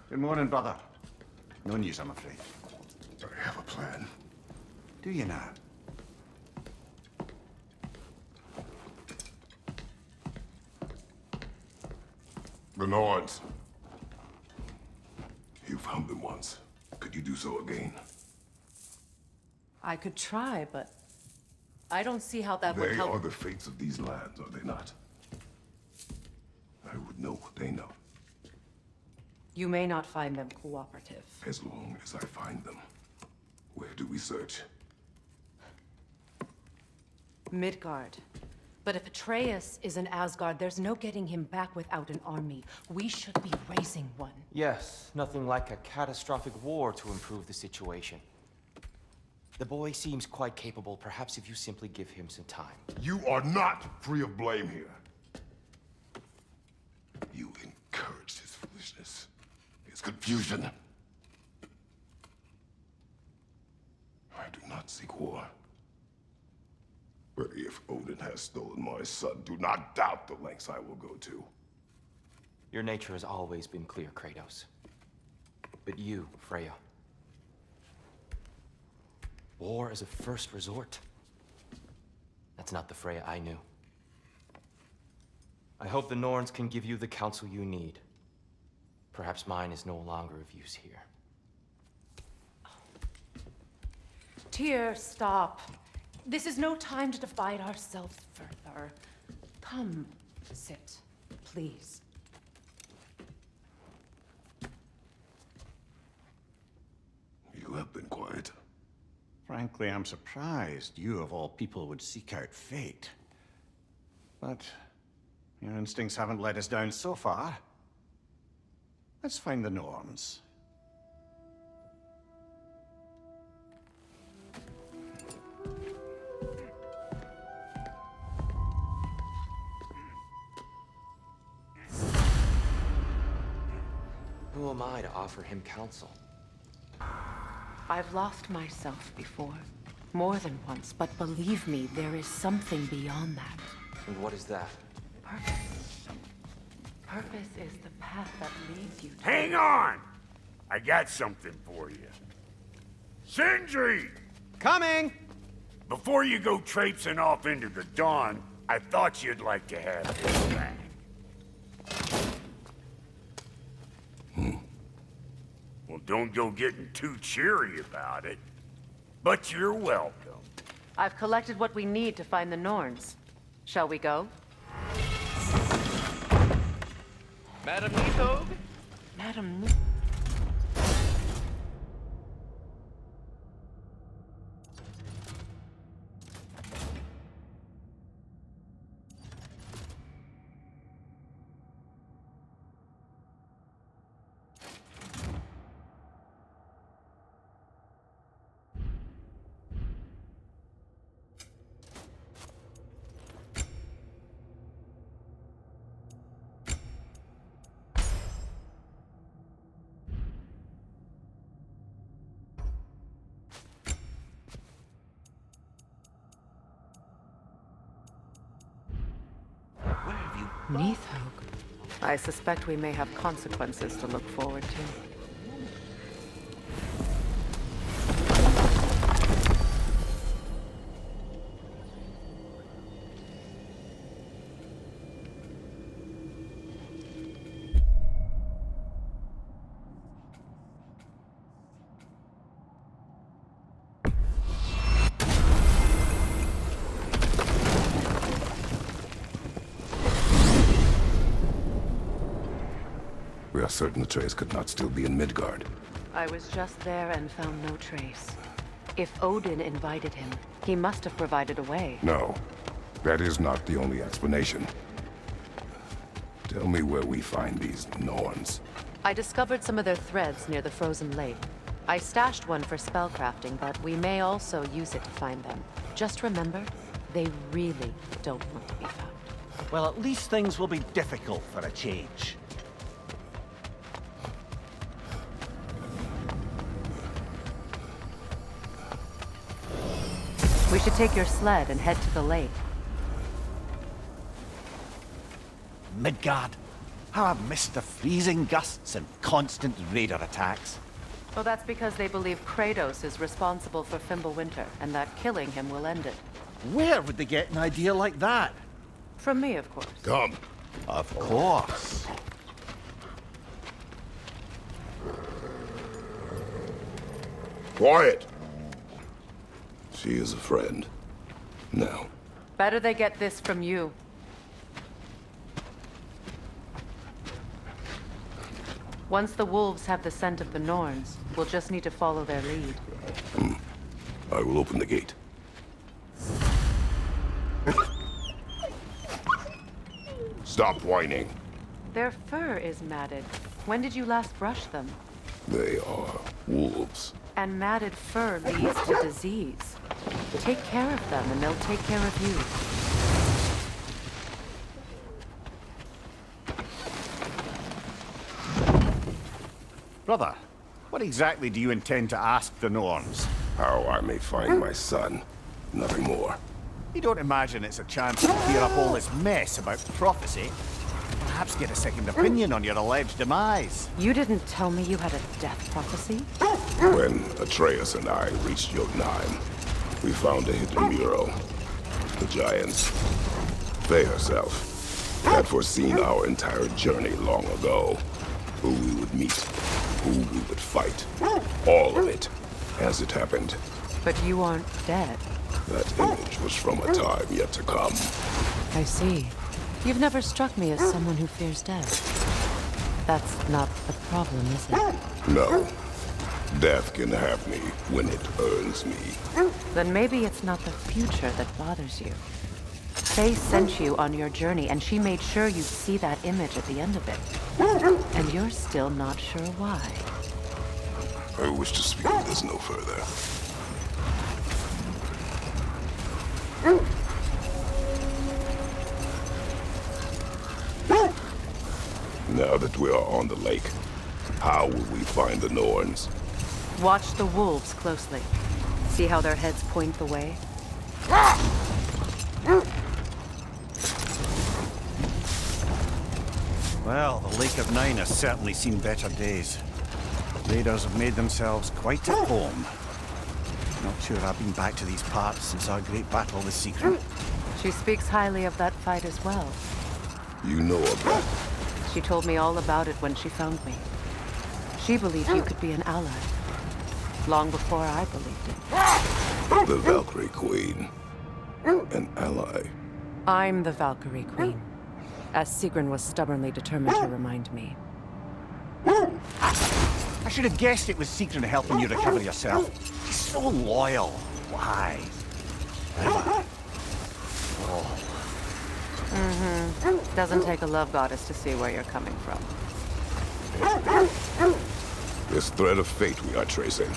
Good morning, brother. No news, I'm afraid. I have a plan. Do you now? The Nords. You found them once. Could you do so again? I could try, but I don't see how that would They help. are the fates of these lands, are they not? I would know what they know, You may not find them cooperative. as long as I find them. Where do we search? Midgard. But if Atreus is in Asgard, there's no getting him back without an army. We should be raising one. Yes, nothing like a catastrophic war to improve the situation. The boy seems quite capable. Perhaps if you simply give him some time. You are not free of blame here. You encouraged his foolishness, his confusion. I do not seek war. But if Odin has stolen my son, do not doubt the lengths I will go to. Your nature has always been clear, Kratos. But you, Freya. War is a first resort. That's not the Freya I knew. I hope the Norns can give you the counsel you need. Perhaps mine is no longer of use here. Tyr, stop. This is no time to divide ourselves further. Come, sit, please. You have been quiet. Frankly, I'm surprised you, of all people, would seek out fate. But your instincts haven't let us down so far. Let's find the Norns. Who am I to offer him counsel? I've lost myself before. More than once, but believe me, there is something beyond that. And what is that? Purpose. Purpose is the path that leads you to... Hang on! I got something for you. Sindri! Coming! Before you go traipsing off into the dawn, I thought you'd like to have this back. Well, don't go getting too cheery about it. But you're welcome. I've collected what we need to find the Norns. Shall we go? Madam Nithog? Madam... Nithog. I suspect we may have consequences to look forward to. We are certain Atreus could not still be in Midgard. I was just there and found no trace. If Odin invited him, he must have provided a way. No, that is not the only explanation. Tell me where we find these Norns. I discovered some of their threads near the frozen lake. I stashed one for spellcrafting, but we may also use it to find them. Just remember, they really don't want to be found. Well, at least things will be difficult for a change. We should take your sled and head to the lake. Midgard. How I've missed the freezing gusts and constant raider attacks. Well, that's because they believe Kratos is responsible for Fimbulwinter, and that killing him will end it. Where would they get an idea like that? From me, of course. Come. Of course. Quiet. She is a friend. Now, Better they get this from you. Once the wolves have the scent of the Norns, we'll just need to follow their lead. I will open the gate. Stop whining. Their fur is matted. When did you last brush them? They are wolves. And matted fur leads to disease. Take care of them, and they'll take care of you. Brother, what exactly do you intend to ask the Norns? How I may find my son. Nothing more. You don't imagine it's a chance to clear up all this mess about prophecy? Perhaps get a second opinion on your alleged demise. You didn't tell me you had a death prophecy? When Atreus and I reached Jotunheim, we found a hidden mural. The giants, they herself, had foreseen our entire journey long ago. Who we would meet, who we would fight. All of it, as it happened. But you aren't dead. That image was from a time yet to come. I see. You've never struck me as someone who fears death. That's not the problem, is it? No. Death can have me when it earns me. Then maybe it's not the future that bothers you. Faye sent you on your journey, and she made sure you'd see that image at the end of it. And you're still not sure why. I wish to speak of this no further. Now that we are on the lake, how will we find the Norns? Watch the wolves closely. See how their heads point the way? Well, the Lake of Nine has certainly seen better days. Raiders have made themselves quite at home. Not sure I've been back to these parts since our great battle with Secret. She speaks highly of that fight as well. You know of that. She told me all about it when she found me. She believed you could be an ally. Long before I believed it. The Valkyrie Queen. An ally. I'm the Valkyrie Queen, as Sigrun was stubbornly determined to remind me. I should have guessed it was Secret helping you recover yourself. She's so loyal. Why? Doesn't take a love goddess to see where you're coming from. This thread of fate we are tracing.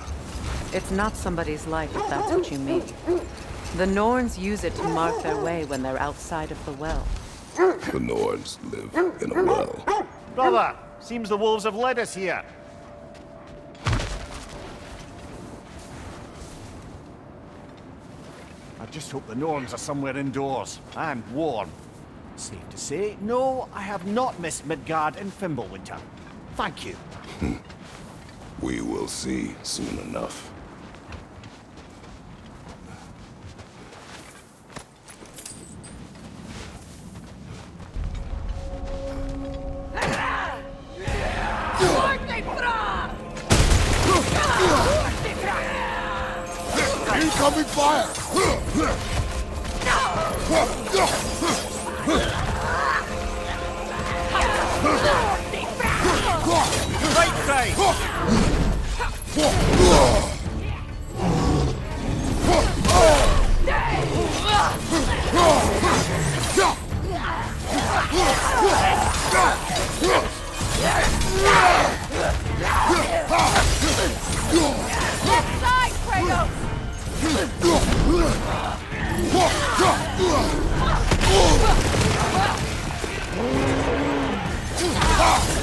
It's not somebody's life if that's what you mean. The Norns use it to mark their way when they're outside of the well. The Norns live in a well. Brother, seems the wolves have led us here. I just hope the Norns are somewhere indoors and warm. Safe to say, no, I have not missed Midgard and Fimbulwinter. Thank you. We will see soon enough. Incoming fire! Right side! Left side, Kratos!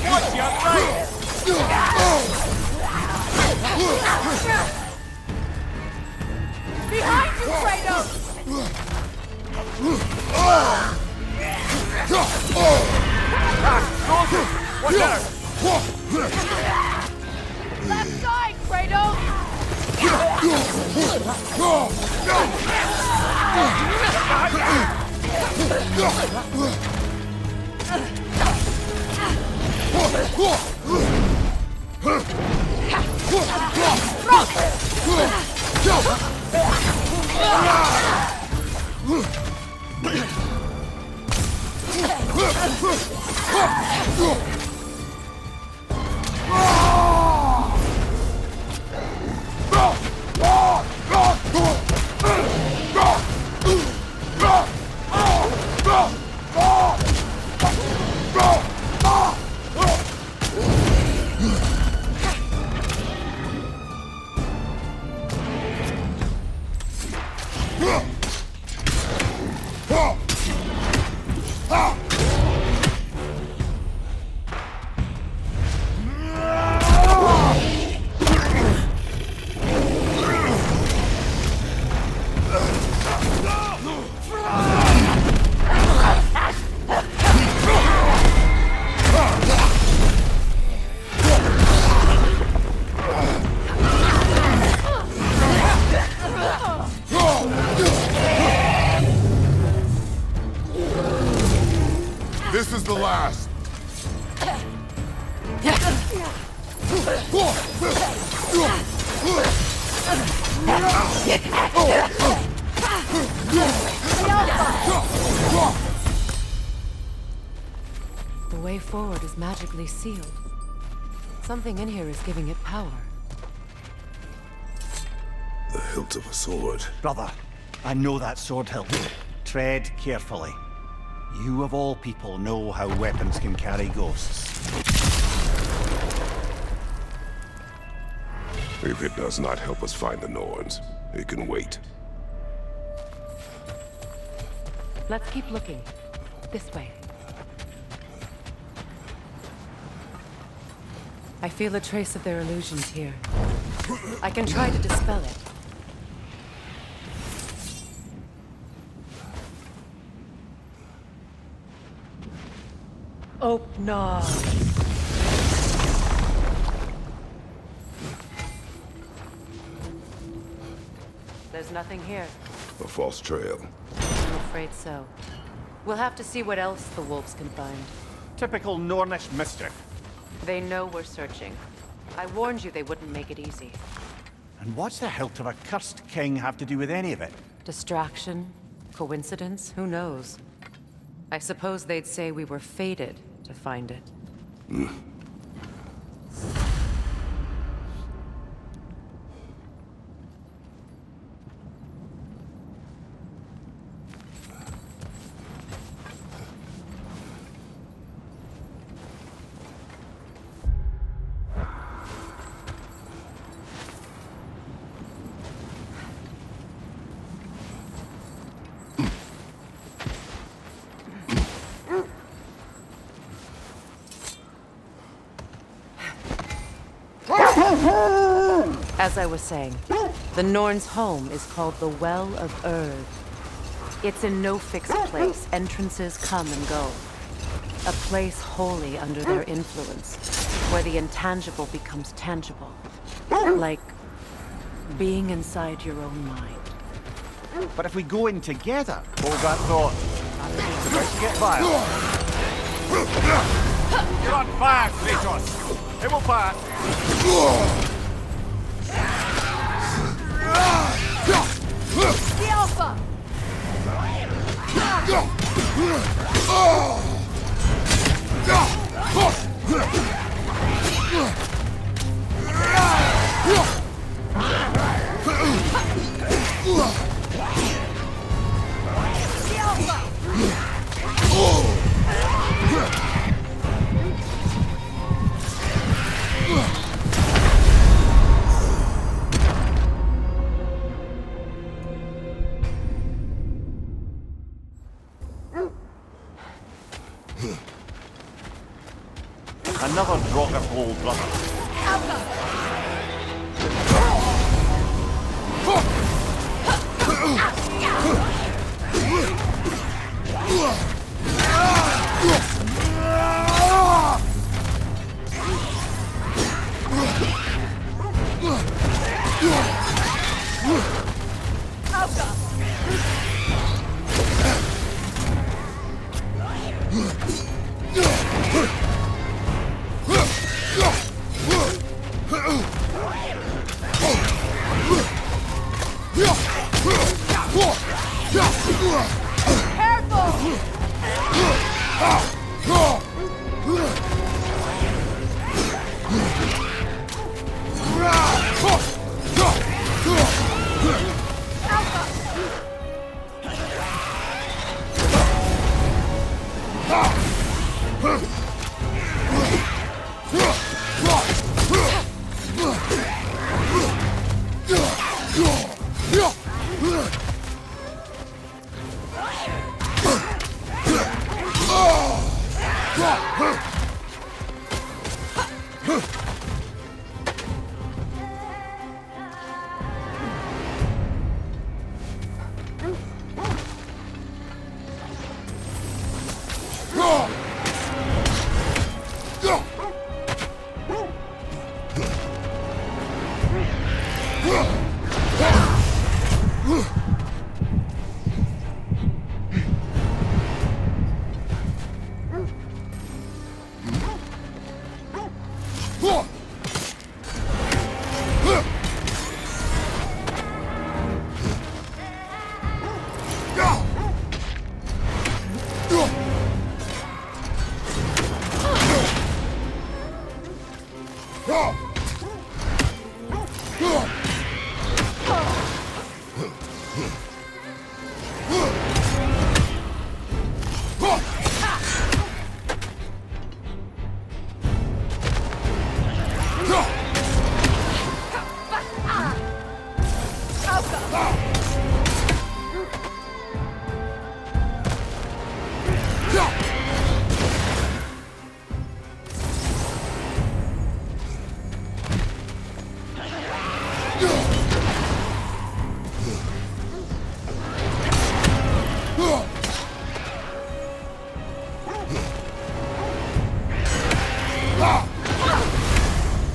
Watch your right! Behind you, Kratos! Ah, Left side, Kratos! This is the last. The way forward is magically sealed. Something in here is giving it power. The hilt of a sword. Brother, I know that sword hilt. Tread carefully. You of all people know how weapons can carry ghosts. If it does not help us find the Norns, it can wait. Let's keep looking. This way. I feel a trace of their illusions here. I can try to dispel it. Oh, no. There's nothing here. A false trail. I'm afraid so. We'll have to see what else the wolves can find. Typical Nornish mischief. They know we're searching. I warned you they wouldn't make it easy. And what's the hilt of a cursed king have to do with any of it? Distraction? Coincidence? Who knows? I suppose they'd say we were fated to find it. As I was saying, the Norn's home is called the Well of Erd. It's in no fixed place. Entrances come and go. A place wholly under their influence, where the intangible becomes tangible. Like being inside your own mind. But if we go in together, hold that thought. It's about to get violent. You're on fire, Kratos. It will pass. The Alpha! Another rock of hole, brother.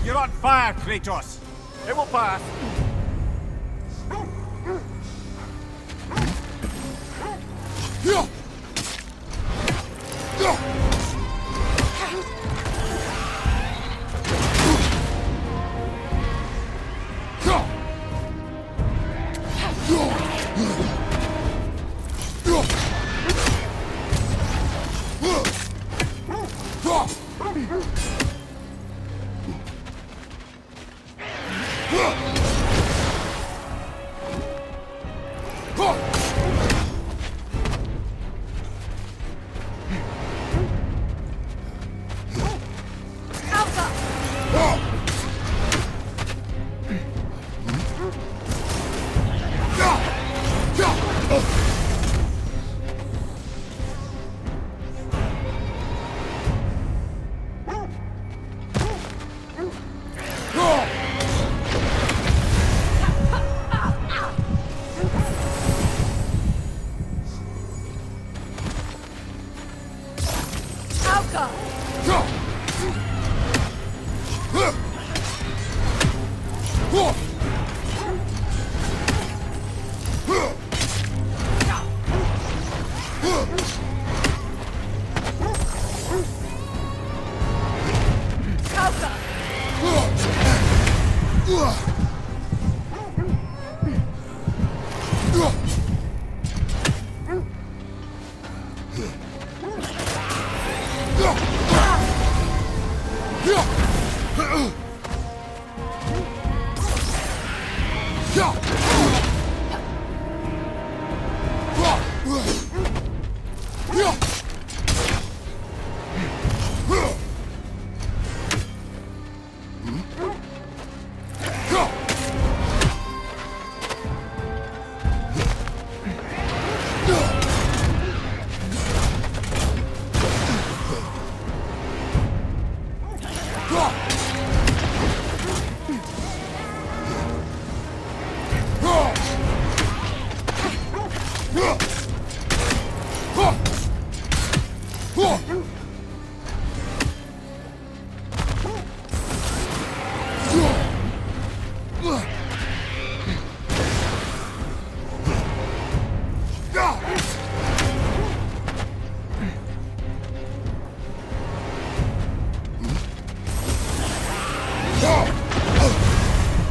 You're on fire, Kratos! It will pass.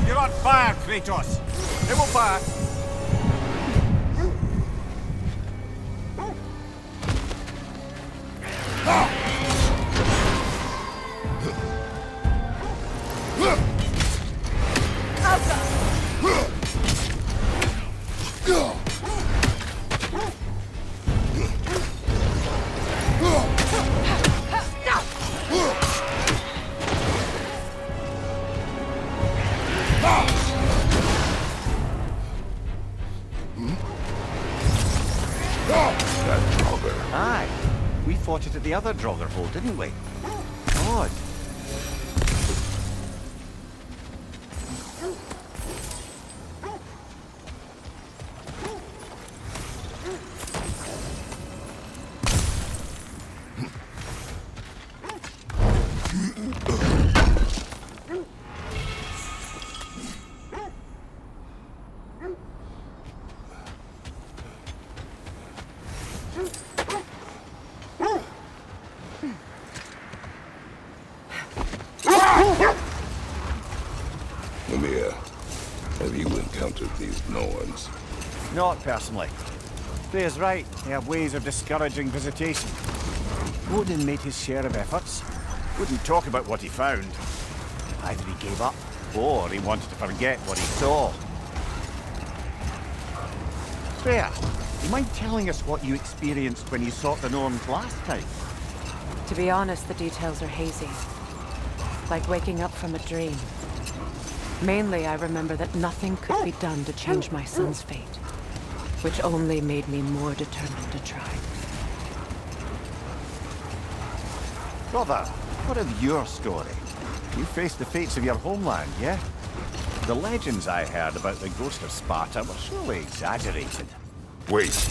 You're on fire, Kratos! It will pass! That Draugr. Aye. We fought it at the other Draugr hole, didn't we? Odd. Amir, have you encountered these Norns? Not personally. Freya's right. They have ways of discouraging visitation. Odin made his share of efforts. Wouldn't talk about what he found. Either he gave up, or he wanted to forget what he saw. Freya, do you mind telling us what you experienced when you sought the Norns last time? To be honest, the details are hazy. Like waking up from a dream. Mainly, I remember that nothing could be done to change my son's fate, which only made me more determined to try. Brother, what of your story? You faced the fates of your homeland, yeah? The legends I heard about the ghost of Sparta were surely exaggerated. Wait,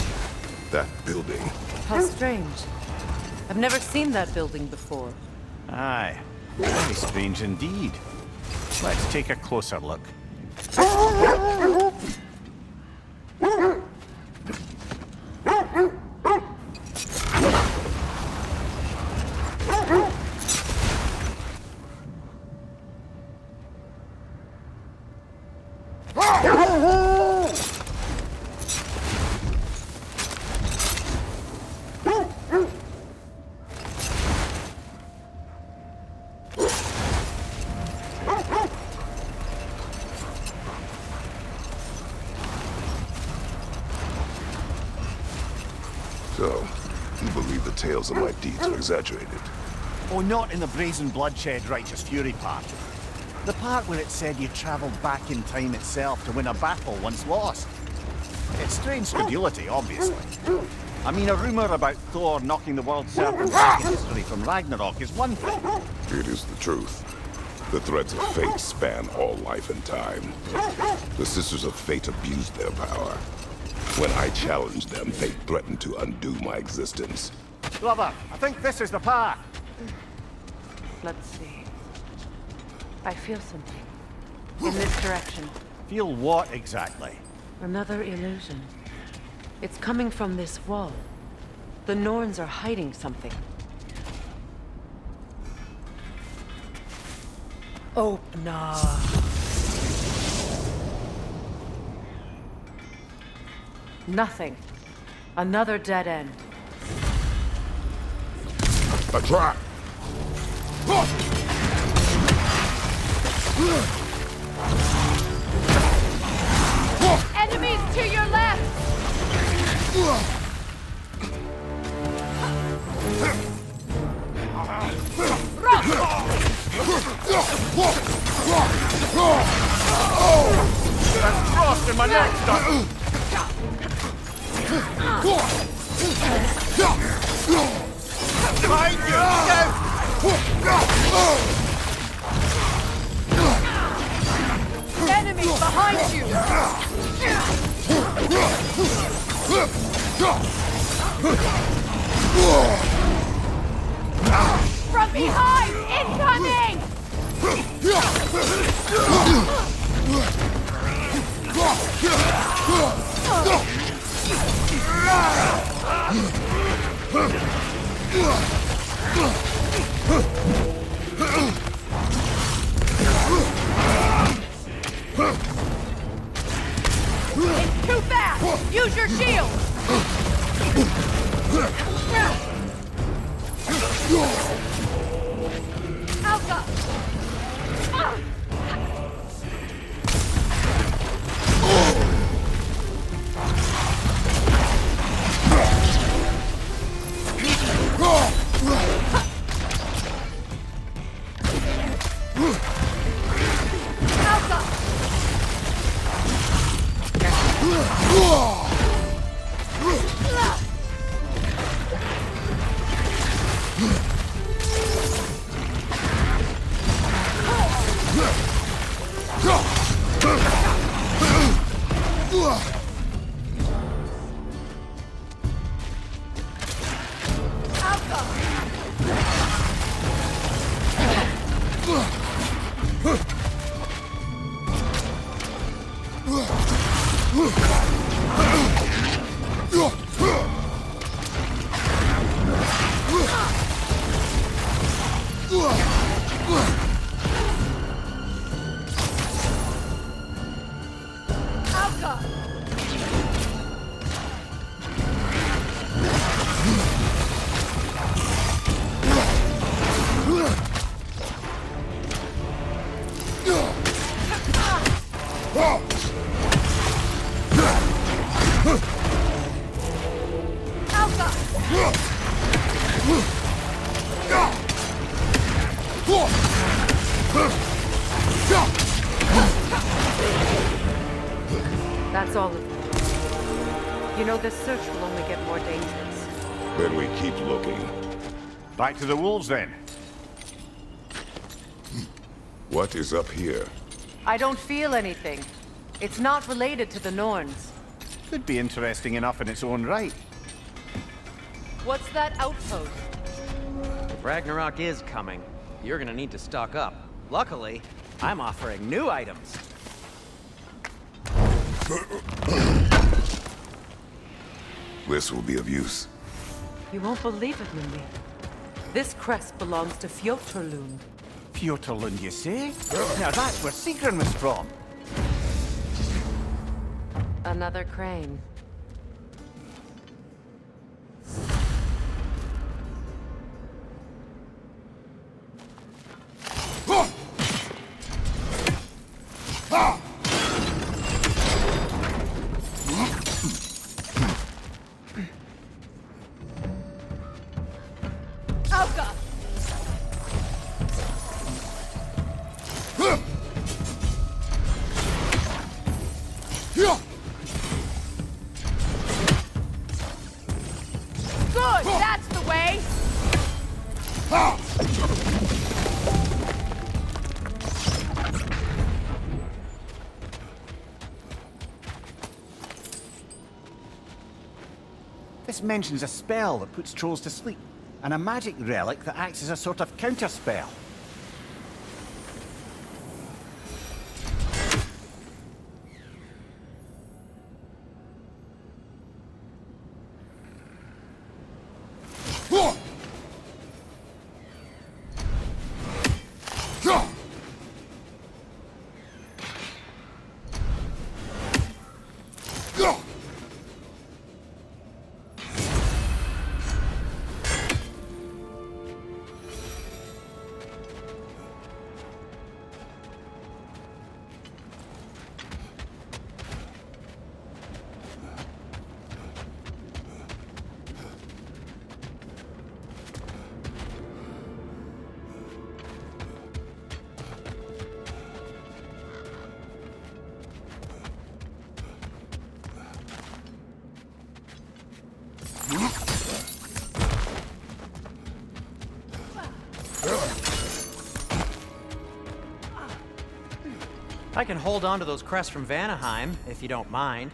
that building. How strange. I've never seen that building before. Aye, very strange indeed. Let's take a closer look. So, you believe the tales of my deeds are exaggerated? Oh, not in the brazen bloodshed righteous fury part. The part where it said you travelled back in time itself to win a battle once lost. It's strange credulity, obviously. I mean, a rumour about Thor knocking the world serpent back in history from Ragnarok is one thing. It is the truth. The threads of fate span all life and time. The Sisters of Fate abused their power. When I challenged them, fate threatened to undo my existence. Brother, I think this is the path. Let's see. I feel something. In this direction. Feel what exactly? Another illusion. It's coming from this wall. The Norns are hiding something. Opener. Nothing. Another dead end. A trap! Enemies to your left! That's frost in my neck, Doc. Behind you! Enemies behind you! From behind! Incoming! It's too fast! Use your shield! Alka! God! That's all of them. You know, this search will only get more dangerous. Then we keep looking. Back to the wolves, then. What is up here? I don't feel anything. It's not related to the Norns. Could be interesting enough in its own right. What's that outpost? If Ragnarok is coming, you're gonna need to stock up. Luckily, I'm offering new items. This will be of use. You won't believe it, Mindy. This crest belongs to Fjoturlund. Fjoturlund, you say? Now that's where Sigrun was from. Another crane. Good! That's the way! This mentions a spell that puts trolls to sleep, and a magic relic that acts as a sort of counterspell. I can hold on to those crests from Vanaheim, if you don't mind.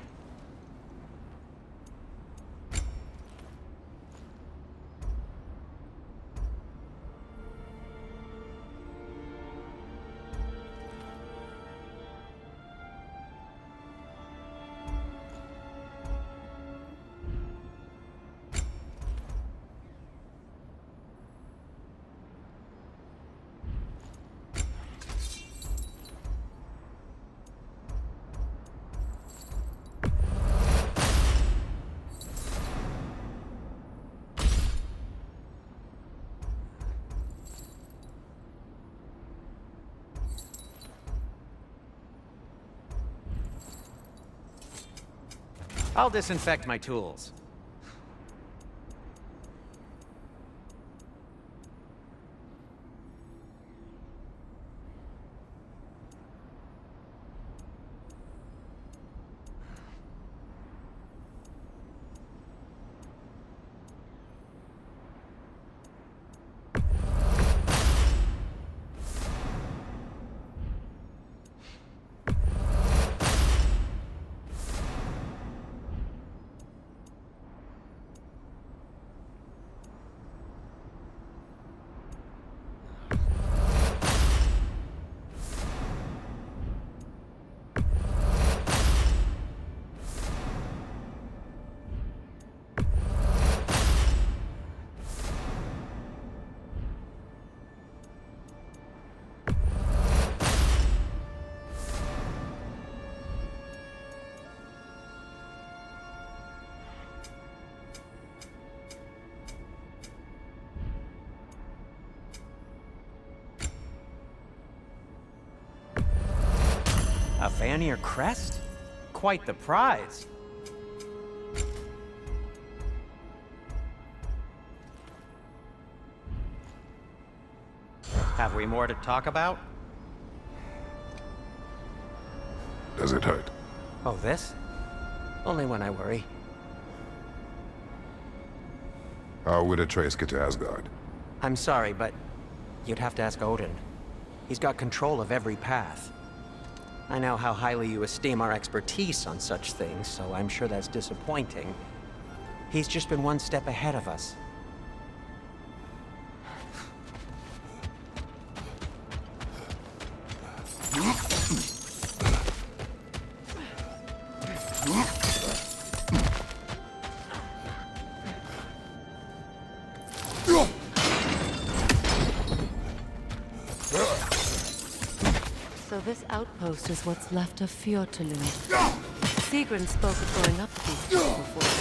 I'll disinfect my tools. Vanir crest? Quite the prize. Have we more to talk about? Does it hurt? Oh, this? Only when I worry. How would Atreus get to Asgard? I'm sorry, but you'd have to ask Odin. He's got control of every path. I know how highly you esteem our expertise on such things, so I'm sure that's disappointing. He's just been one step ahead of us. So this outpost is what's left of Fjortulund. Sigrun spoke of going up these hills before.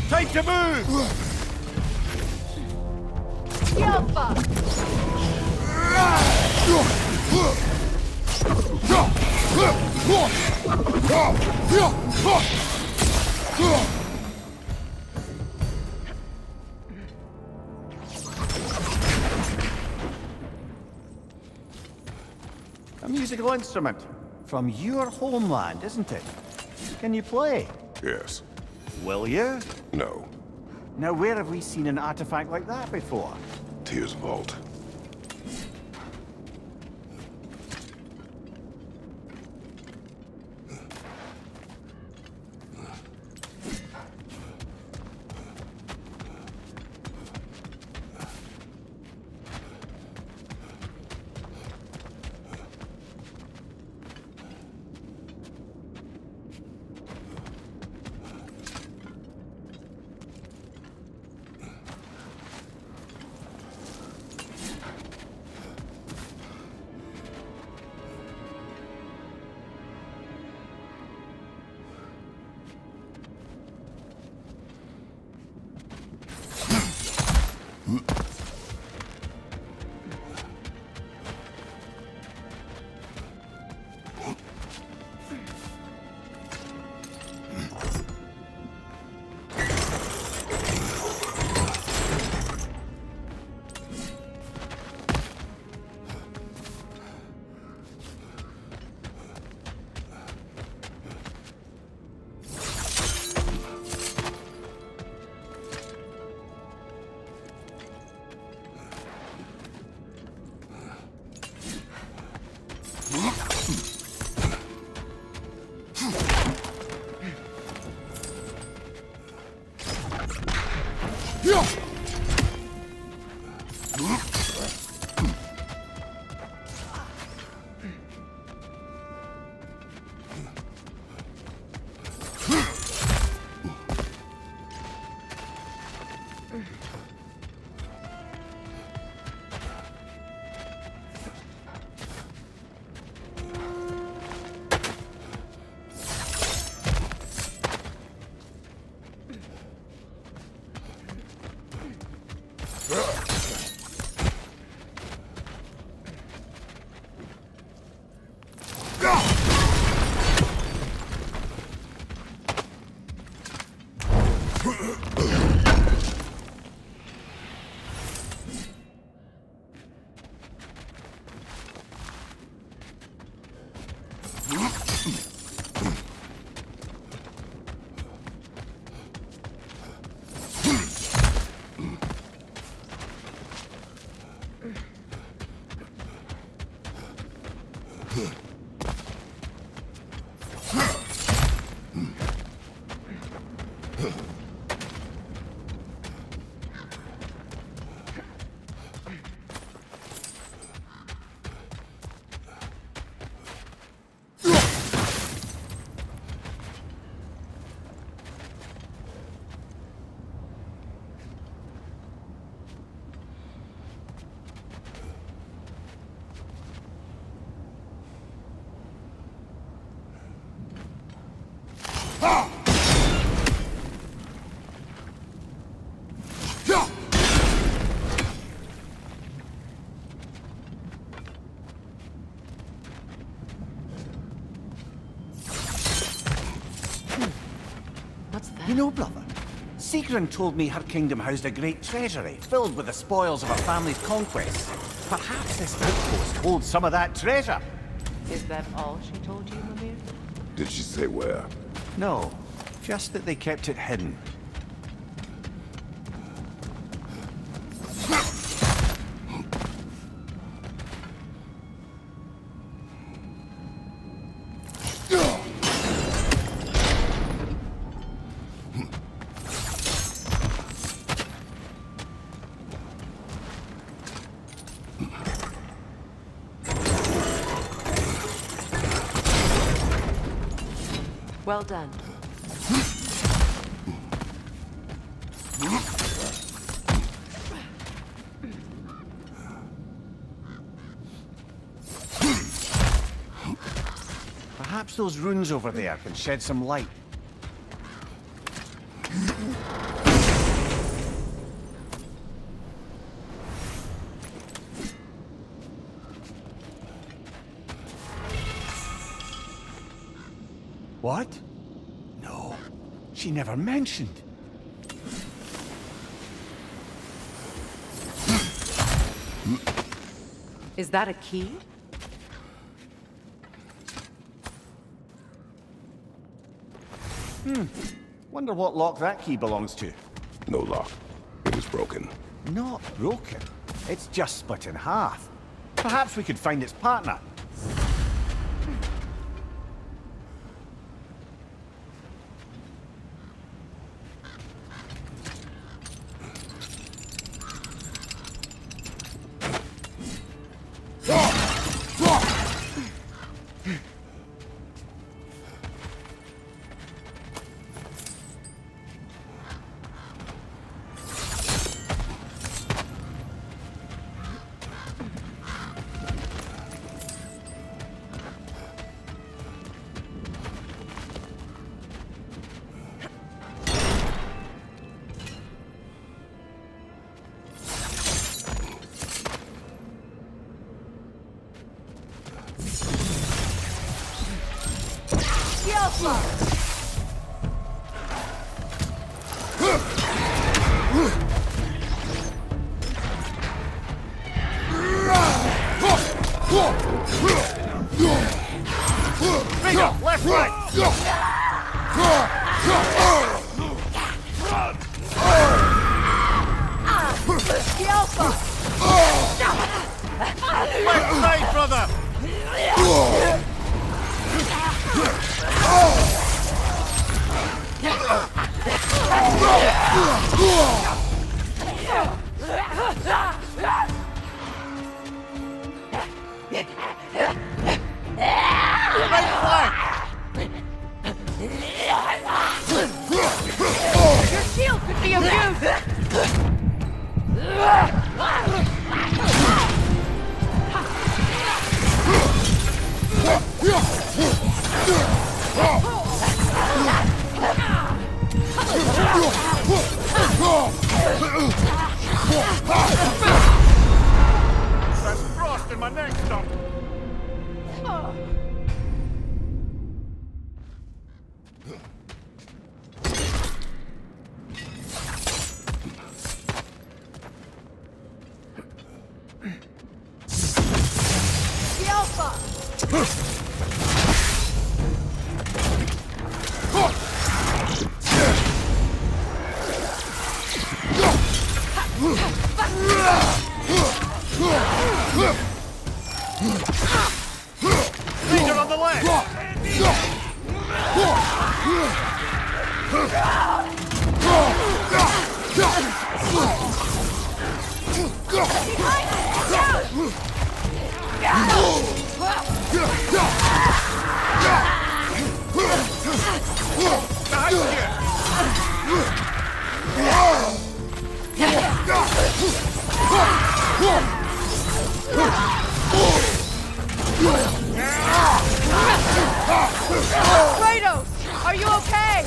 Time to move! A musical instrument from your homeland, isn't it? Can you play? Yes. Will you? No. Now, where have we seen an artifact like that before? Tyr's vault. What's that? You know, brother, Sigrun told me her kingdom housed a great treasury filled with the spoils of her family's conquests. Perhaps this outpost holds some of that treasure. Is that all she told you, Mimir? Did she say where? No, just that they kept it hidden. Well done. Perhaps those runes over there can shed some light. What? No, she never mentioned. Is that a key? Wonder what lock that key belongs to. No lock. It was broken. Not broken. It's just split in half. Perhaps we could find its partner. Finger, left, right! Left side, brother! Your shield could be of use! That's frost in my neck stump. The Alpha! Leader on the left! Kratos! Are you okay?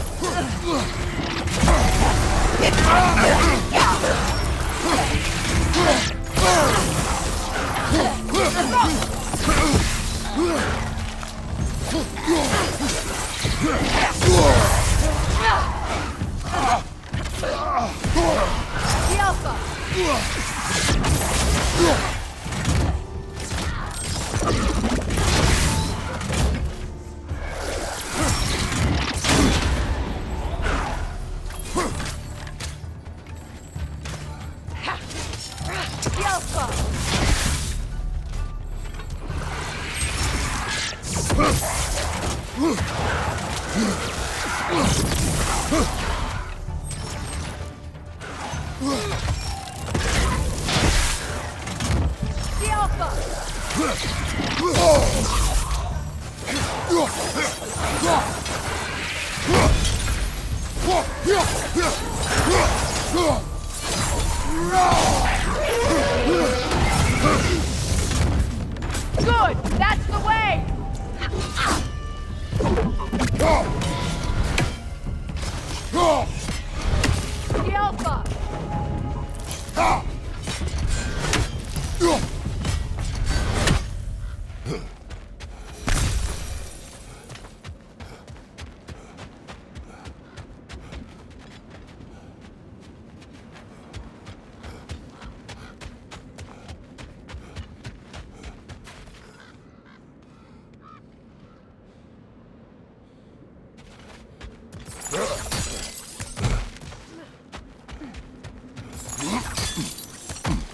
The Alpha! The Alpha! The Alpha! Good! That's the way! The Alpha!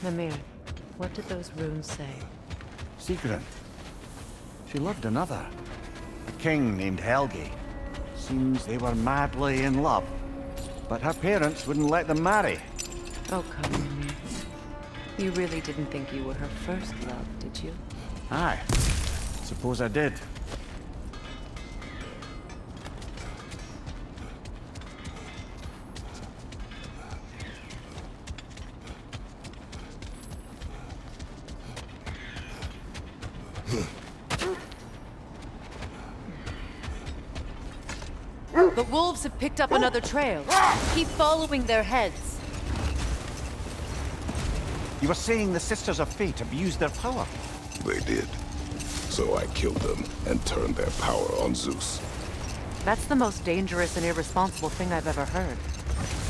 Mimir, what did those runes say? Secret. She loved another. A king named Helgi. Seems they were madly in love. But her parents wouldn't let them marry. Oh, come, Mimir. You really didn't think you were her first love, did you? Aye. Suppose I did. The wolves have picked up another trail. Keep following their heads. You were saying the Sisters of Fate abused their power. They did. So I killed them and turned their power on Zeus. That's the most dangerous and irresponsible thing I've ever heard.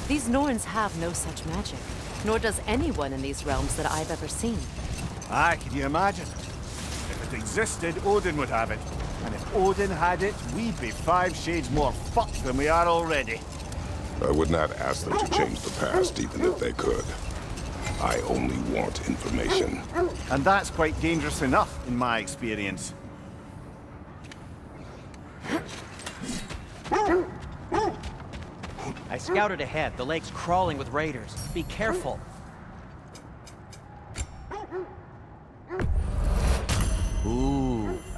These Norns have no such magic, nor does anyone in these realms that I've ever seen. Aye, can you imagine? If it existed, Odin would have it. And if Odin had it, we'd be 5 shades more fucked than we are already. I would not ask them to change the past even if they could. I only want information. And that's quite dangerous enough, in my experience. I scouted ahead. The lake's crawling with raiders. Be careful.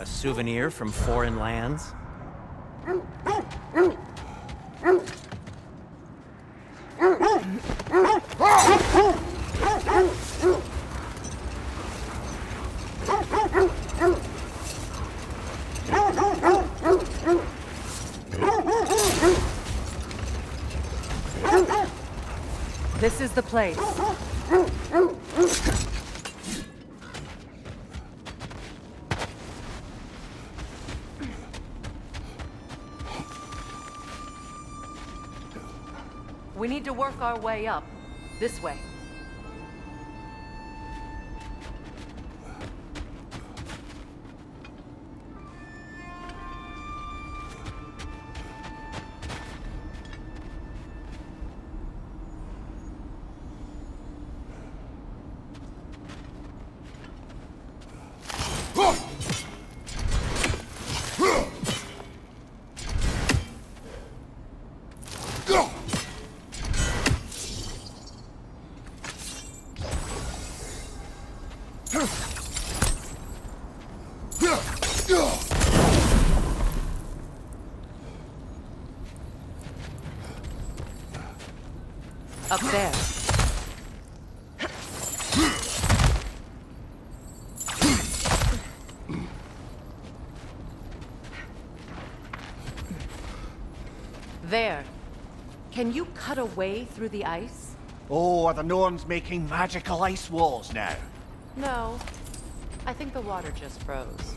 A souvenir from foreign lands? This is the place. We need to work our way up. This way. Up there. There. Can you cut a way through the ice? Oh, are the Norns making magical ice walls now? No. I think the water just froze.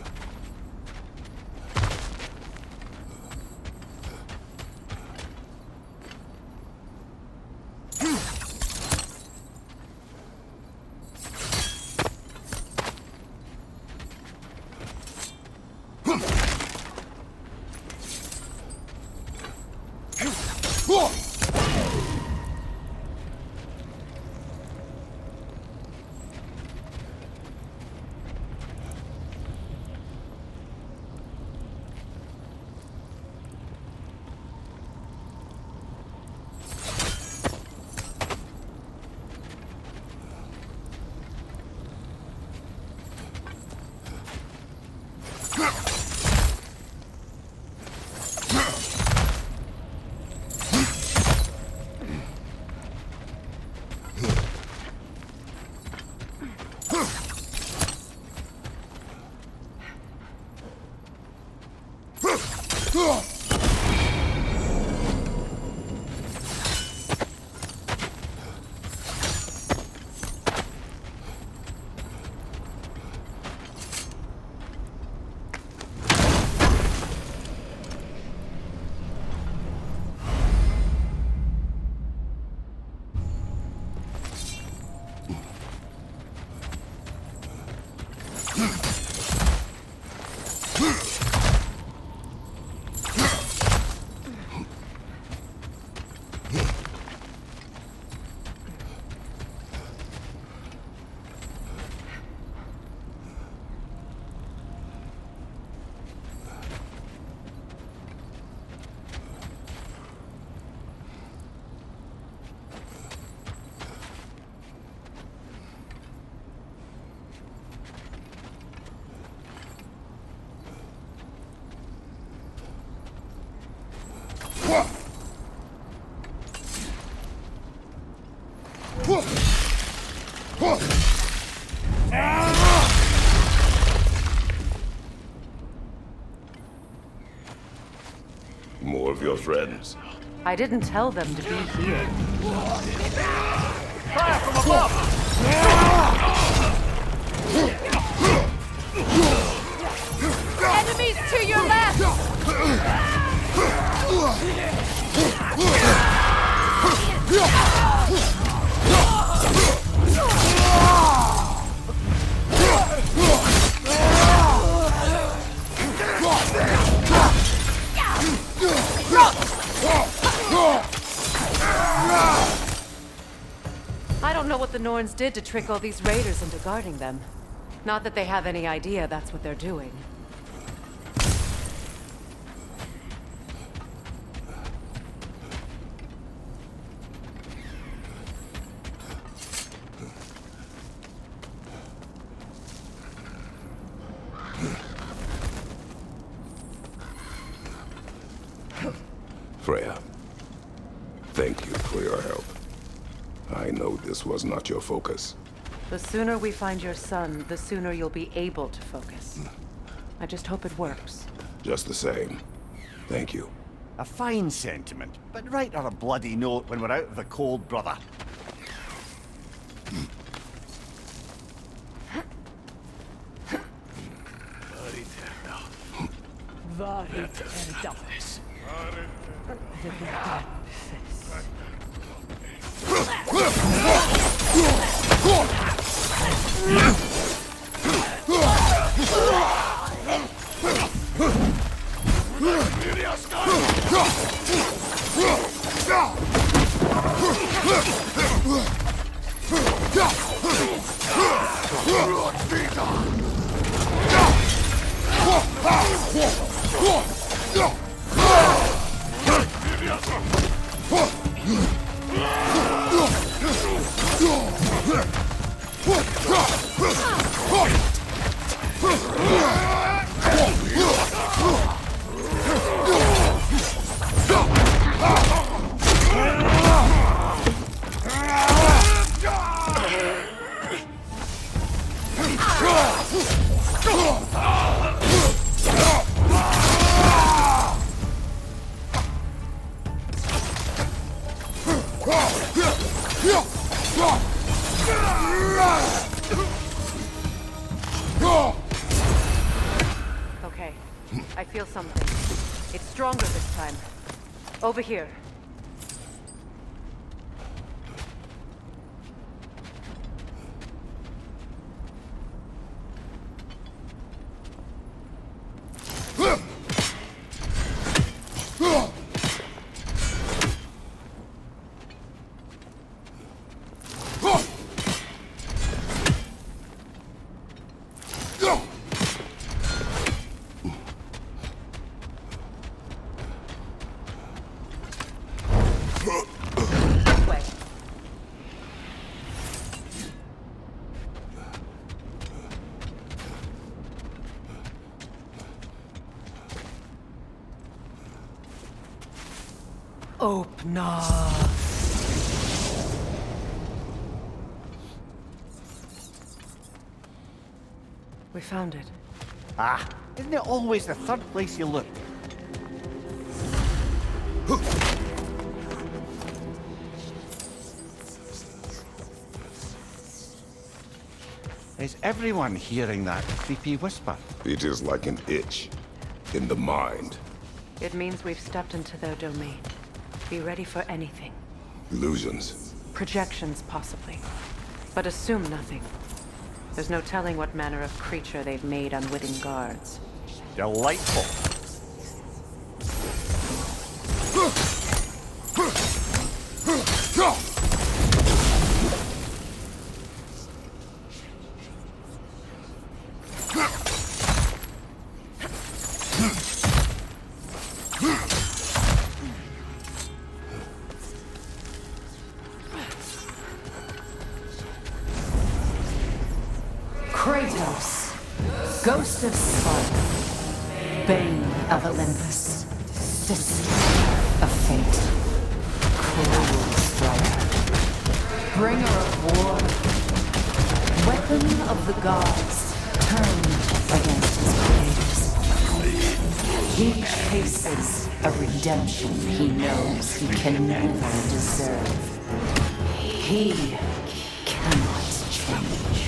More of your friends. I didn't tell them to be here. Fire from above! Enemies to your left! I don't know what the Norns did to trick all these raiders into guarding them. Not that they have any idea that's what they're doing. Freya. Thank you for your help. I know this was not your focus. The sooner we find your son, the sooner you'll be able to focus. I just hope it works. Just the same. Thank you. A fine sentiment, but write her a bloody note when we're out of the cold, brother. Okay, I feel something. It's stronger this time. Over here. This way. Open up. We found it. Ah, isn't it always the third place you look? Is everyone hearing that creepy whisper? It is like an itch in the mind. It means we've stepped into their domain. Be ready for anything. Illusions. Projections, possibly. But assume nothing. There's no telling what manner of creature they've made unwitting guards. Delightful. Kratos, Ghost of Sparta, Bane of Olympus, Destroyer of Fate, Cruel Striker, Bringer of War, Weapon of the Gods, turned against his creators. He chases a redemption he knows he can never deserve. He cannot change.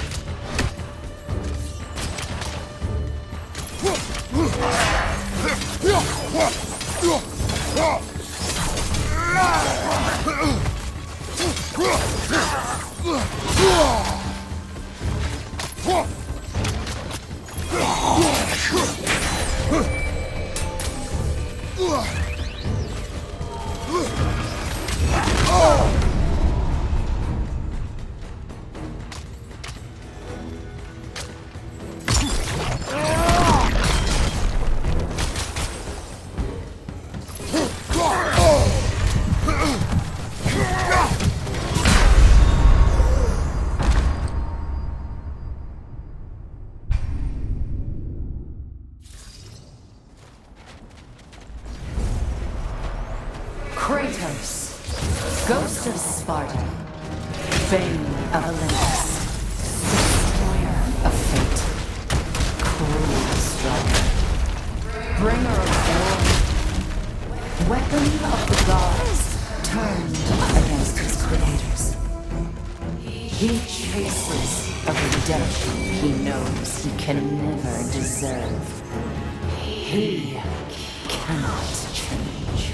Kratos, Ghost of Sparta, Bane of Olympus, Destroyer of Fate, Cruel Striker, Bringer of War, Weapon of the Gods, turned against his creators. He chases a redemption he knows he can never deserve. He cannot change.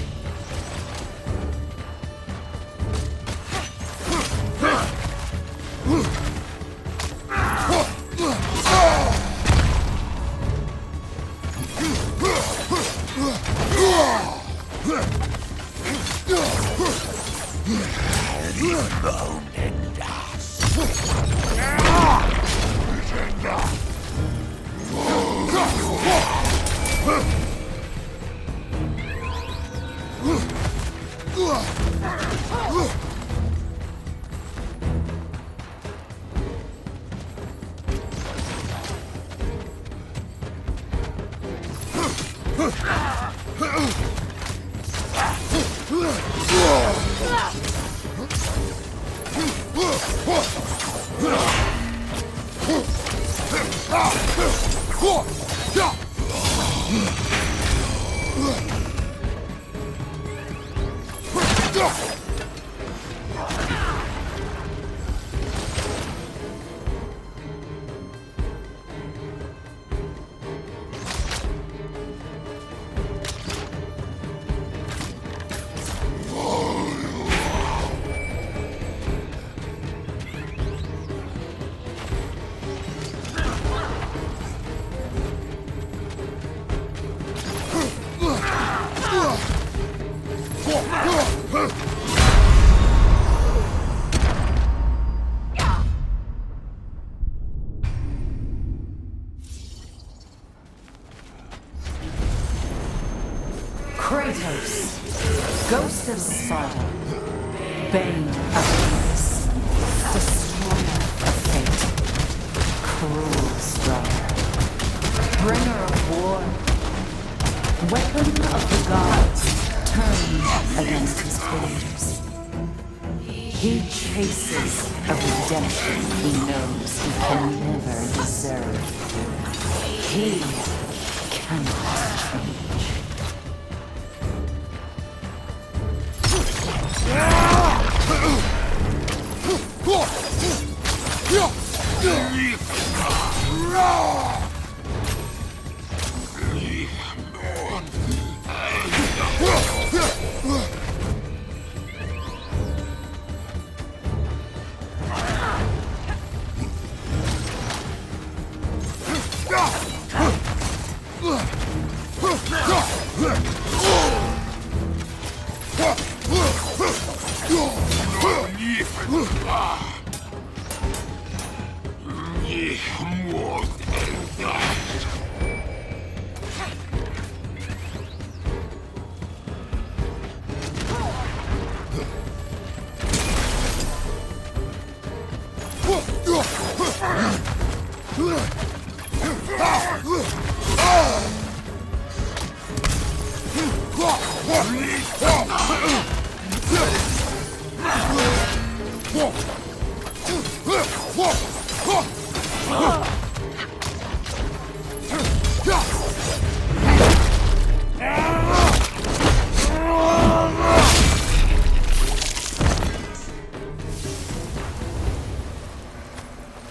Kratos, Ghost of Sparta, Bane of Olympus, Destroyer of Fate, Cruel Striker, Bringer of War, Weapon of the Gods, turned against his creators. He chases a redemption he knows he can never deserve. He cannot change.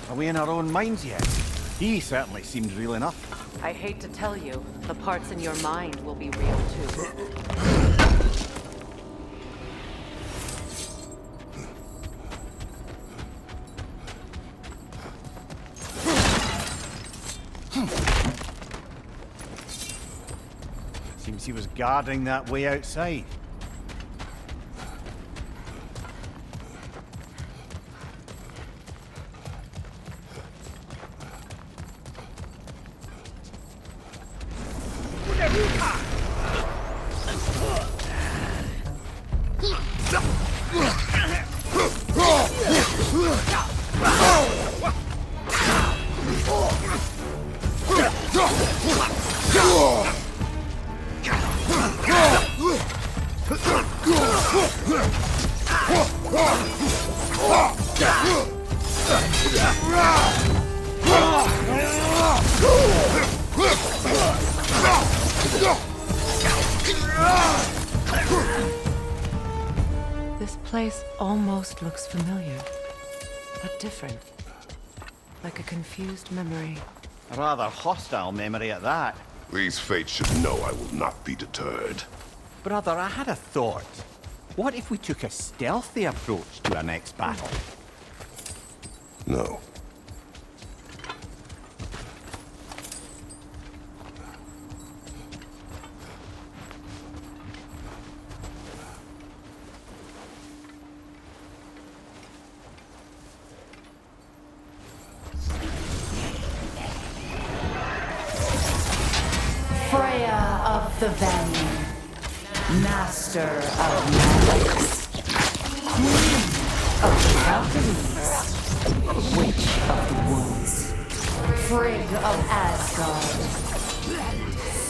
Are we in our own minds yet? He certainly seemed real enough. I hate to tell you, the parts in your mind will be real too. Seems he was guarding that way outside. This place almost looks familiar, but different. Like a confused memory. A rather hostile memory at that. These fates should know I will not be deterred. Brother, I had a thought. What if we took a stealthy approach to our next battle? No. Freya of the Vanir, Master of Magics, Queen of the Valkyries, Witch of the Woods, Frigg of Asgard,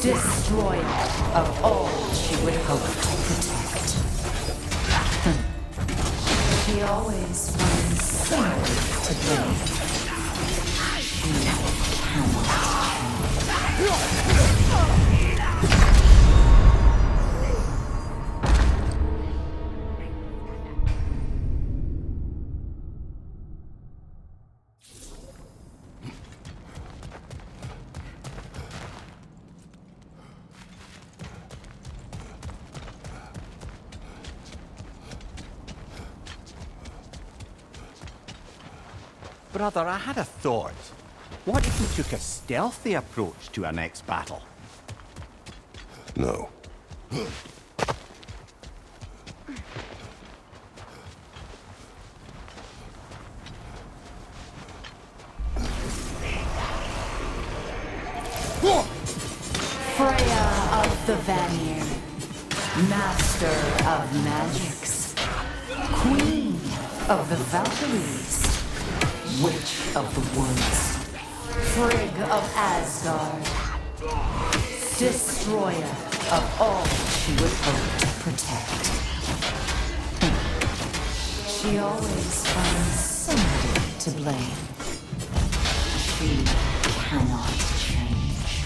Destroyer of all she would hope to protect. She always finds somebody to blame. She cannot change. Brother, I had a thought. What if we took a stealthy approach to our next battle? No. Freya of the Vanir, Master of Magics, Queen of the Valkyries, Witch of the Woods, Frigg of Asgard, Destroyer of all she would hope to protect. She always finds somebody to blame. She cannot change.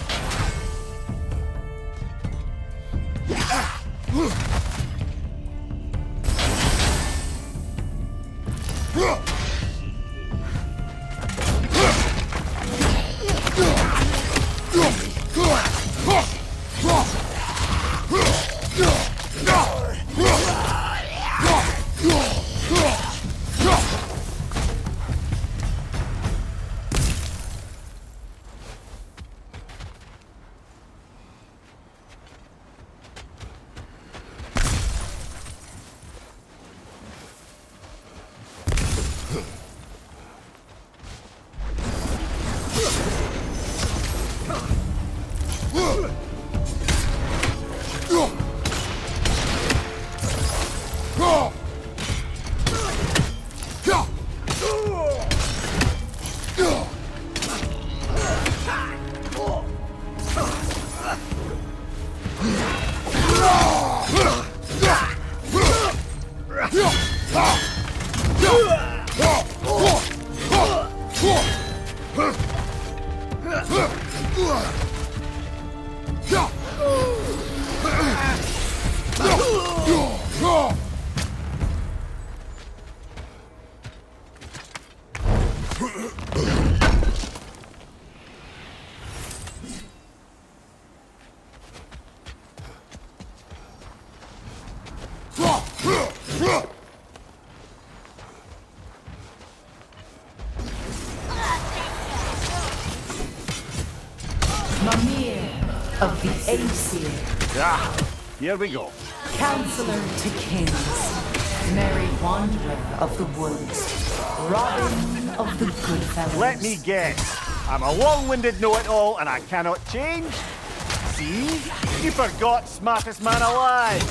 Mimir of the Aesir, Ah, here we go. Counselor to Kings, Merry Wanderer of the Woods, Robin of the Goodfellows. Let me guess. I'm a long-winded know-it-all and I cannot change? See? You forgot smartest man alive.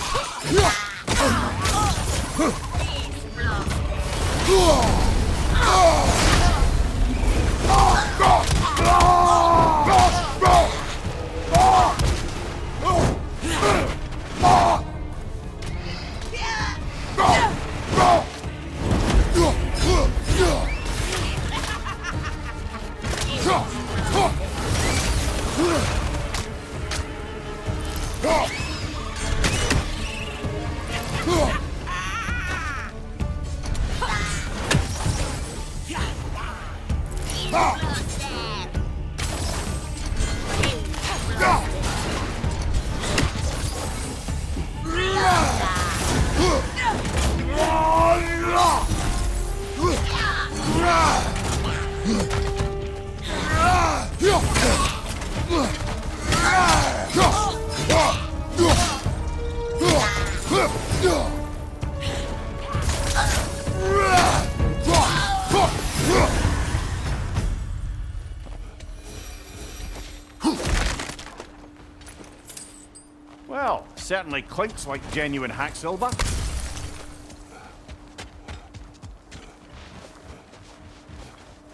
Well, certainly clinks like genuine hack silver.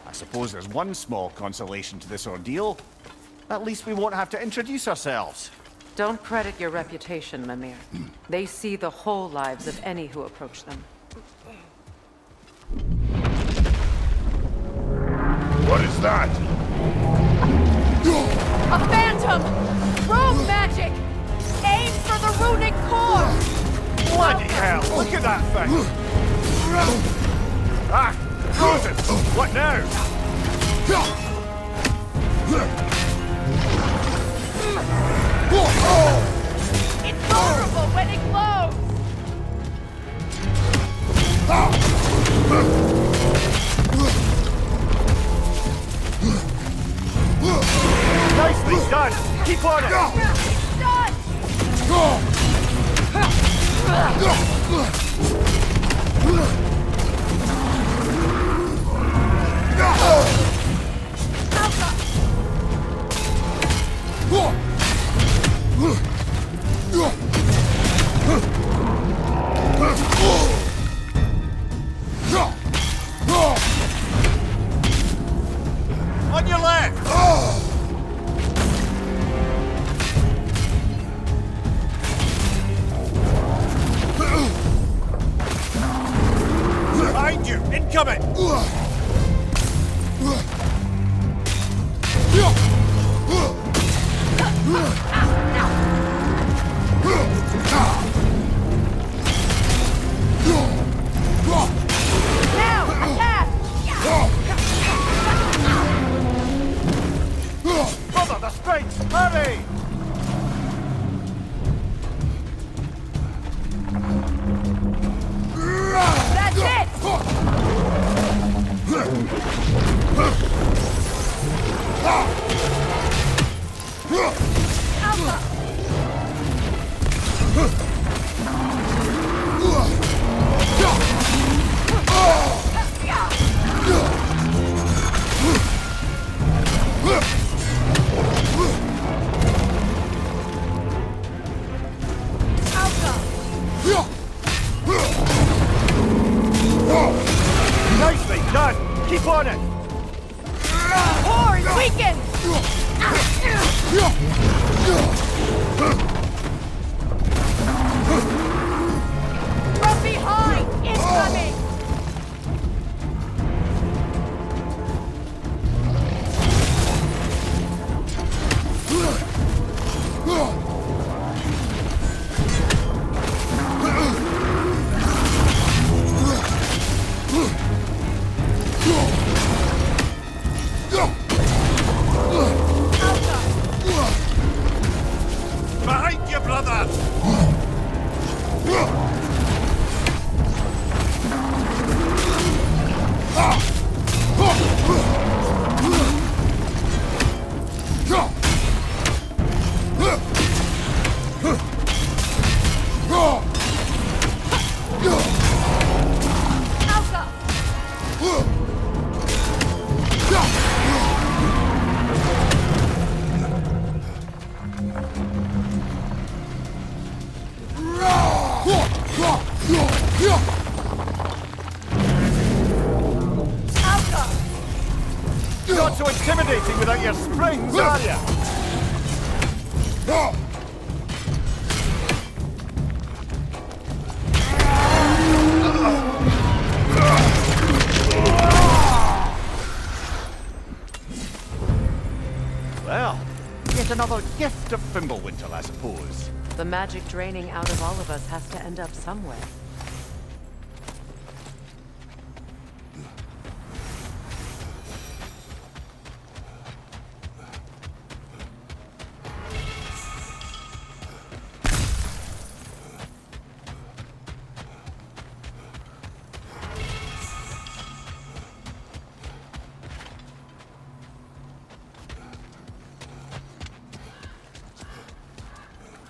I suppose there's one small consolation to this ordeal. At least we won't have to introduce ourselves. Don't credit your reputation, Mimir. They see the whole lives of any who approach them. What is that? A phantom! Rogue magic! Aim for the runic core! Bloody hell, look at that thing! Ah, frozen! What now? It's vulnerable when it glows! Nicely done! Keep on it! Done! On your left! Behind you! Incoming! Now! Attack! Brother, the spikes! Hurry! That's it! Nicely done! Keep on it! Core is weakened! From behind! Incoming! Behind you, brother! Not so intimidating without your springs, are you? Well, yet another gift of Fimbulwinter, I suppose. The magic draining out of all of us has to end up somewhere.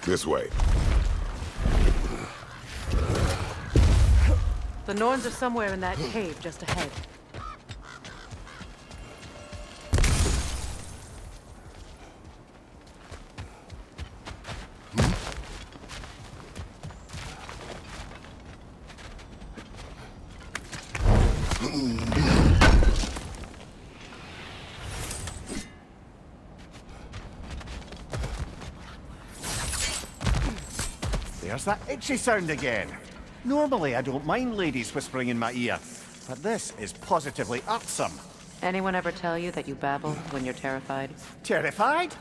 This way. The Norns are somewhere in that cave just ahead. There's that itchy sound again. Normally, I don't mind ladies whispering in my ear, but this is positively irksome. Anyone ever tell you that you babble when you're terrified? Terrified?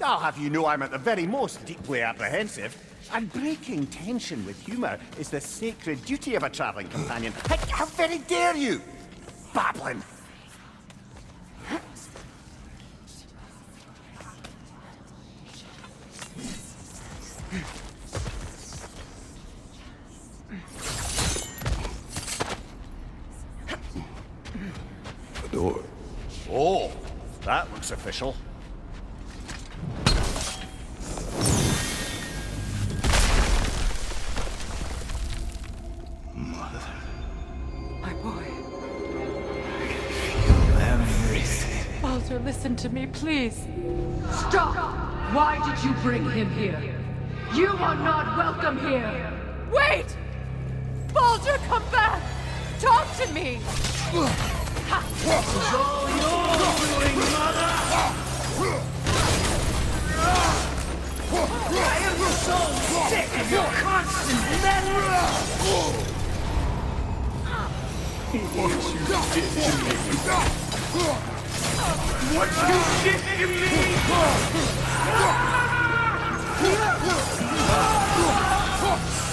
I'll have you know I'm at the very most deeply apprehensive. And breaking tension with humor is the sacred duty of a traveling companion. How very dare you! Babbling! The door. Oh, that looks official. My boy. Baldur, listen to me, please. Stop! Why did you bring him here? You are not welcome here! Wait! Baldur, come back! Talk to me! I am so sick of your constant meddling! What you did to me!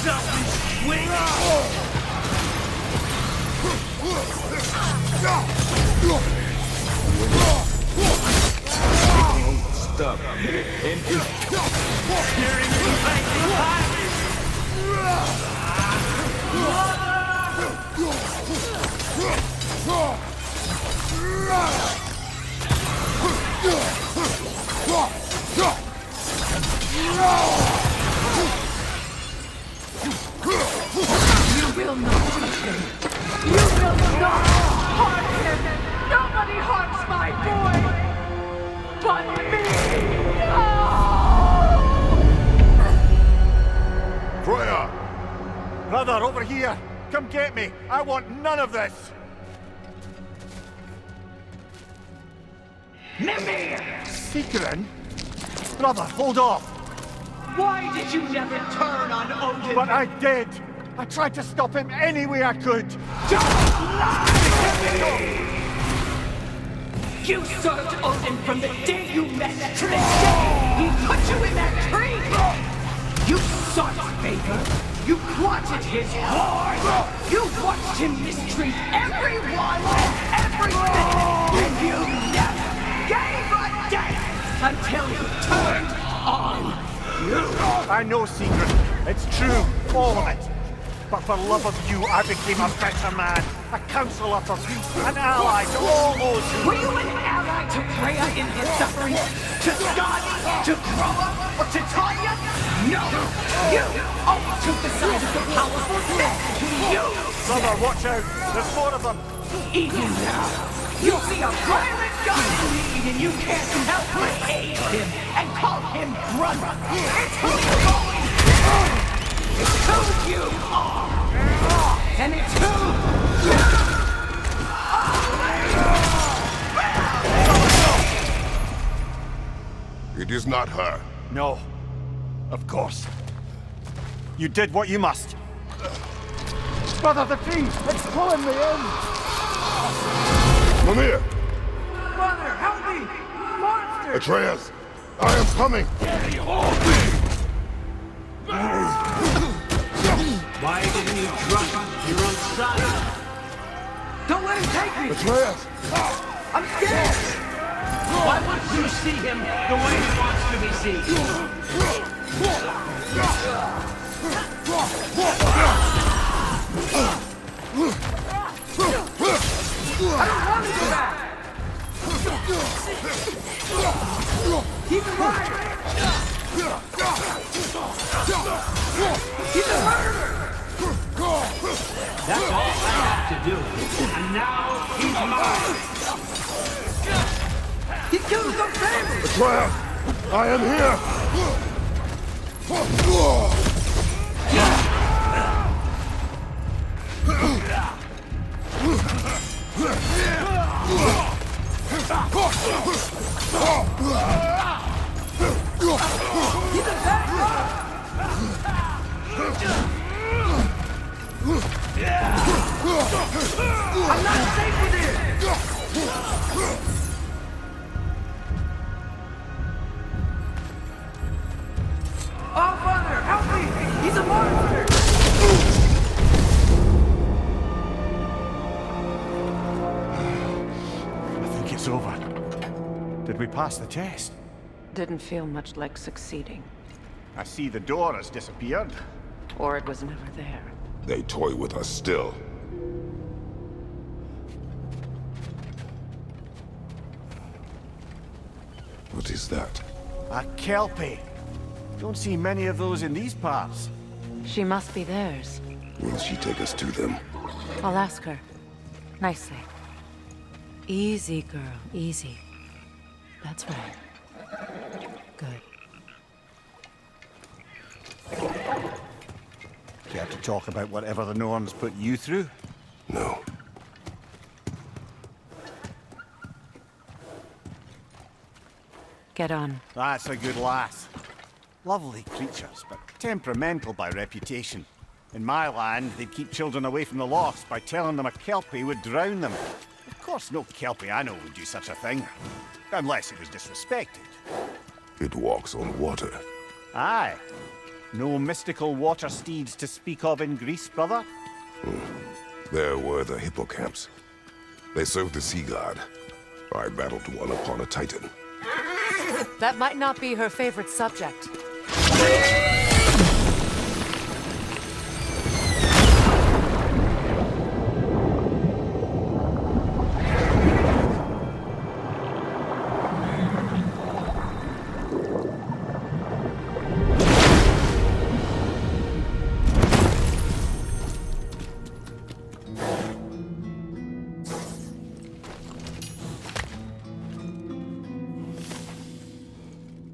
Selfish twink! Stop. And just tearing me like You will not touch him! You will not harm him! Nobody harms my boy! But me! No! Freya! Brother, over here! Come get me! I want none of this! Mimir! Secret? Brother, hold off! Why did you never turn on Odin? But I did! I tried to stop him any way I could! Don't lie to me! You served Odin from the day you met to the day he put you in that tree! You sought favor! You wanted his horn! You watched him mistreat everyone and everything! And you never gave a damn until he turned on you! I know, Secret. It's true. All of it. But for love of you, I became a better man. A counselor for peace. An ally to all those who... Were you an ally to Freya in her suffering? To Skadi? To Groa? Or to Tanya? No! You always took the side of the powerful. You! Brother, watch out. There's more of them. Even now, you see a violent guy in need and you can't help but aid him and call him brother. It's who you always been. It's who you are. And it's who you are. It is not her. No. Of course. You did what you must. Brother, the tree! It's pulling me in! Mimir! Brother, help me! Monster! Atreus! I am coming! Why didn't you trust your own son? Don't let him take me! Atreus! I'm scared! Why wouldn't you see him the way he wants to be seen? I don't want to go back! Keep him right! He's a murderer! That's all I have to do. And now he's mine. He killed the family! Atreus, I am here! He's a bad guy! I'm not safe with him! Oh, Father, help me! He's a monster! I think it's over. Did we pass the test? Didn't feel much like succeeding. I see the door has disappeared. Or it was never there. They toy with us still. What is that? A Kelpie. Don't see many of those in these parts. She must be theirs. Will she take us to them? I'll ask her. Nicely. Easy, girl. Easy. That's right. Good. Care to talk about whatever the Norns put you through? No. Get on. That's a good lass. Lovely creatures, but temperamental by reputation. In my land, they'd keep children away from the lost by telling them a Kelpie would drown them. Of course, no Kelpie I know would do such a thing. Unless it was disrespected. It walks on water. Aye. No mystical water steeds to speak of in Greece, brother? There were the hippocamps. They served the sea god. I battled one upon a titan. That might not be her favorite subject.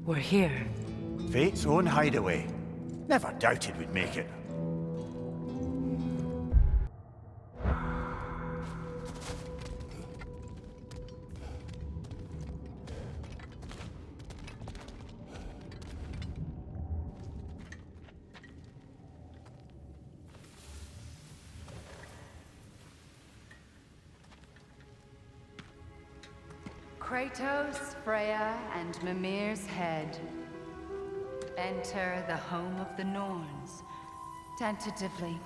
We're here. Fate's own hideaway. Never doubted we'd make it. Kratos, Freya, and Mimir's head. Enter the home of the Norns, tentatively.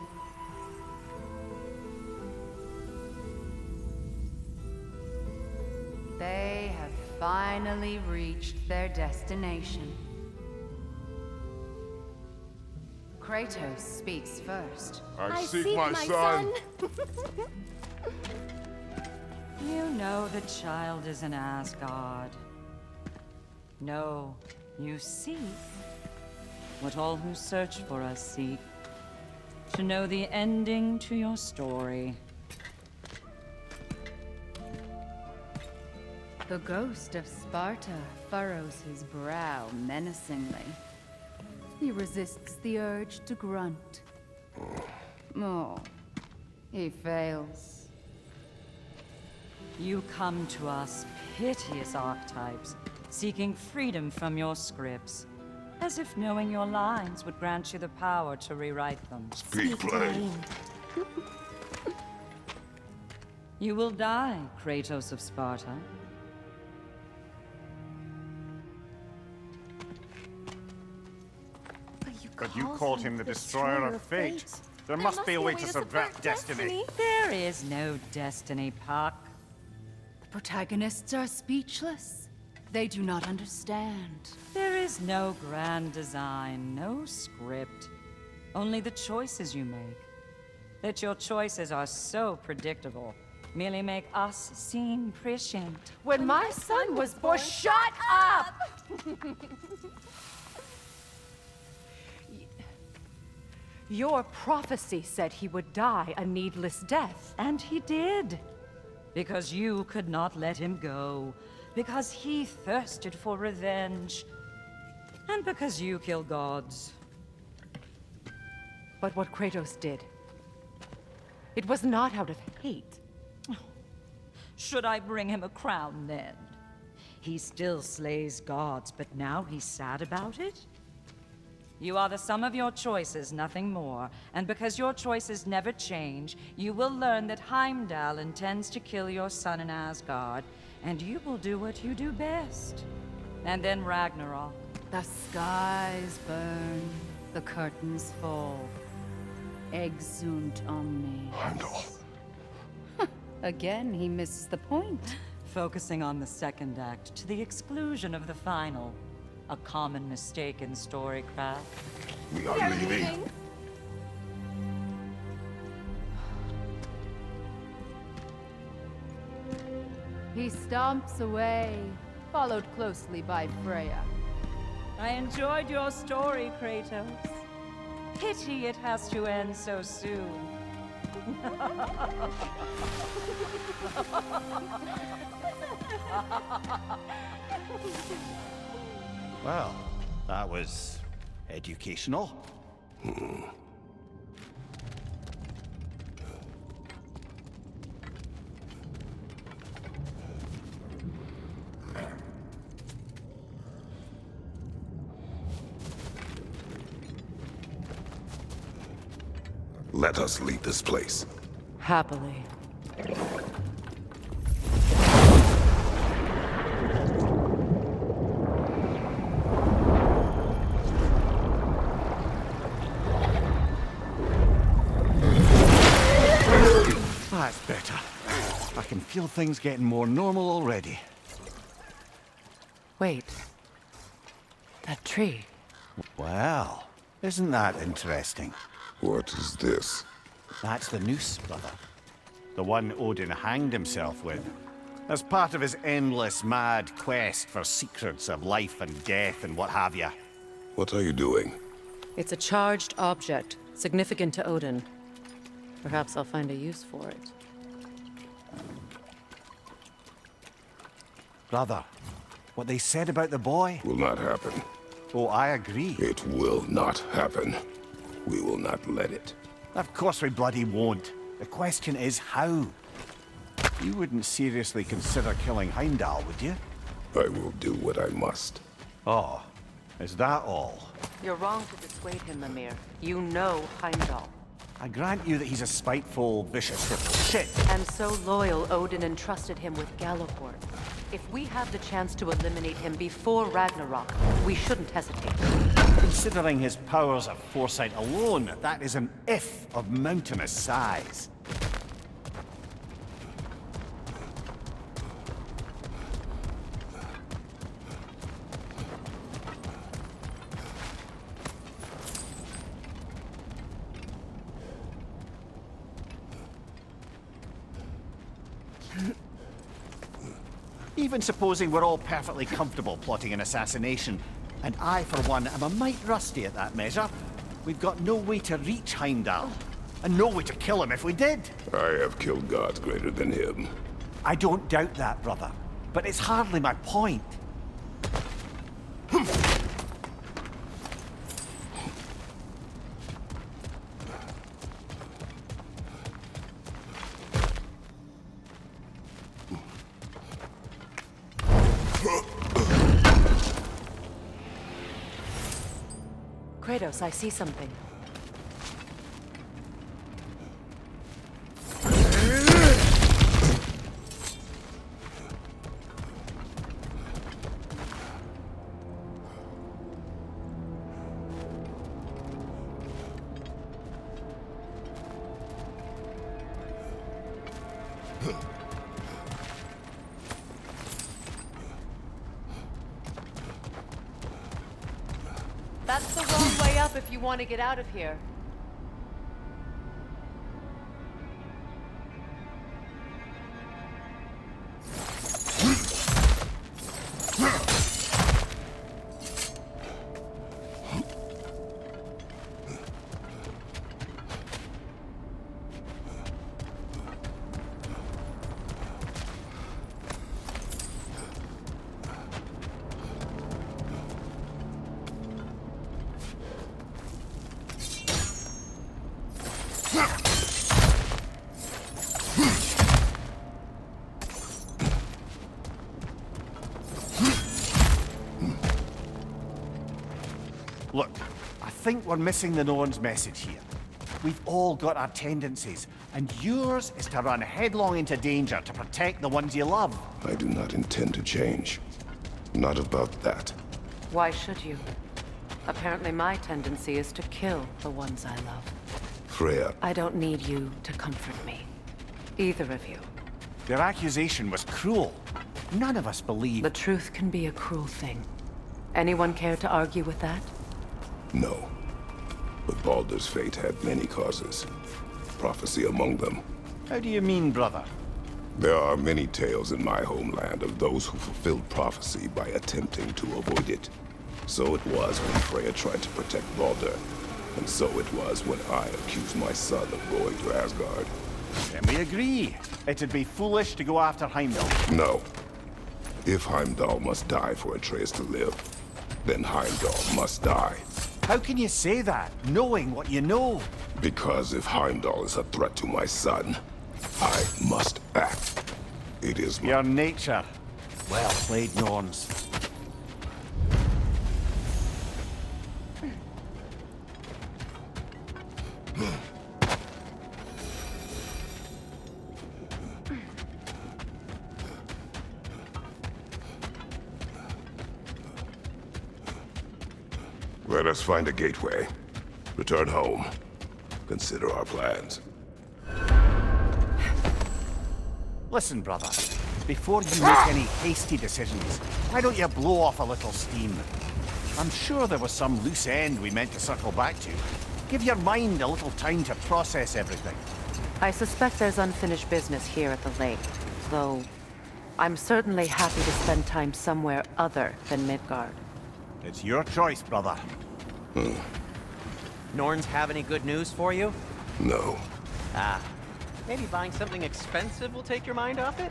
They have finally reached their destination. Kratos speaks first. I seek my son. You know the child is in Asgard. No, you seek what all who search for us seek. To know the ending to your story. The ghost of Sparta furrows his brow menacingly. He resists the urge to grunt. Oh, he fails. You come to us, piteous archetypes, seeking freedom from your scripts. As if knowing your lines would grant you the power to rewrite them. Speak plain. You will die, Kratos of Sparta. But you called him the destroyer of fate. There must be a way to subvert destiny. There is no destiny, Puck. The protagonists are speechless. They do not understand. There is no grand design, no script. Only the choices you make. That your choices are so predictable merely make us seem prescient. When my son was born, shut up! Your prophecy said he would die a needless death. And he did. Because you could not let him go. Because he thirsted for revenge. And because you kill gods. But what Kratos did, it was not out of hate. Should I bring him a crown then? He still slays gods, but now he's sad about it? You are the sum of your choices, nothing more. And because your choices never change, you will learn that Heimdall intends to kill your son in Asgard, and you will do what you do best. And then Ragnarok. The skies burn, the curtains fall. Exunt omnes. Heimdall. Again, he misses the point. Focusing on the second act to the exclusion of the final. A common mistake in storycraft. We are leaving. He stomps away, followed closely by Freya. I enjoyed your story, Kratos. Pity it has to end so soon. Well, that was educational. Let us leave this place. Happily. That's better. I can feel things getting more normal already. Wait. That tree. Well, isn't that interesting? What is this? That's the noose, brother. The one Odin hanged himself with, as part of his endless, mad quest for secrets of life and death and what have you. What are you doing? It's a charged object, significant to Odin. Perhaps I'll find a use for it. Brother, what they said about the boy? Will not happen. Oh, I agree. It will not happen. We will not let it. Of course we bloody won't. The question is how. You wouldn't seriously consider killing Heimdall, would you? I will do what I must. Oh, is that all? You're wrong to dissuade him, Mimir. You know Heimdall. I grant you that he's a spiteful, vicious little shit. And so loyal, Odin entrusted him with Galliford. If we have the chance to eliminate him before Ragnarok, we shouldn't hesitate. Considering his powers of foresight alone, that is an if of mountainous size. Even supposing we're all perfectly comfortable plotting an assassination, and I, for one, am a mite rusty at that measure, we've got no way to reach Heimdall, and no way to kill him if we did. I have killed gods greater than him. I don't doubt that, brother, but it's hardly my point. Kratos, I see something. That's the wrong way up if you want to get out of here. think we're missing the Norn's message here. We've all got our tendencies, and yours is to run headlong into danger to protect the ones you love. I do not intend to change. Not about that. Why should you? Apparently my tendency is to kill the ones I love. Freya. I don't need you to comfort me. Either of you. Their accusation was cruel. None of us believe... The truth can be a cruel thing. Anyone care to argue with that? No. But Baldur's fate had many causes. Prophecy among them. How do you mean, brother? There are many tales in my homeland of those who fulfilled prophecy by attempting to avoid it. So it was when Freya tried to protect Baldur. And so it was when I accused my son of going to Asgard. Then we agree. It'd be foolish to go after Heimdall. No. If Heimdall must die for Atreus to live, then Heimdall must die. How can you say that, knowing what you know? Because if Heimdall is a threat to my son, I must act. It is my... Your nature. Well played, Norns. Let us find a gateway. Return home. Consider our plans. Listen, brother. Before you make any hasty decisions, why don't you blow off a little steam? I'm sure there was some loose end we meant to circle back to. Give your mind a little time to process everything. I suspect there's unfinished business here at the lake, though I'm certainly happy to spend time somewhere other than Midgard. It's your choice, brother. Norns have any good news for you? No. Ah, maybe buying something expensive will take your mind off it?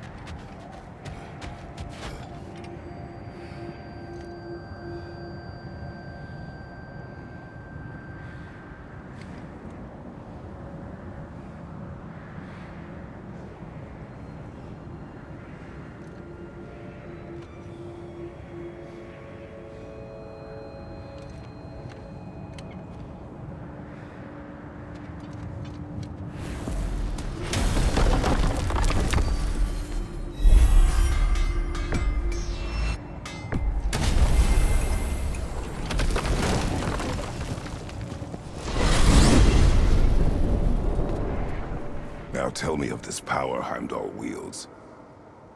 Now tell me of this power Heimdall wields.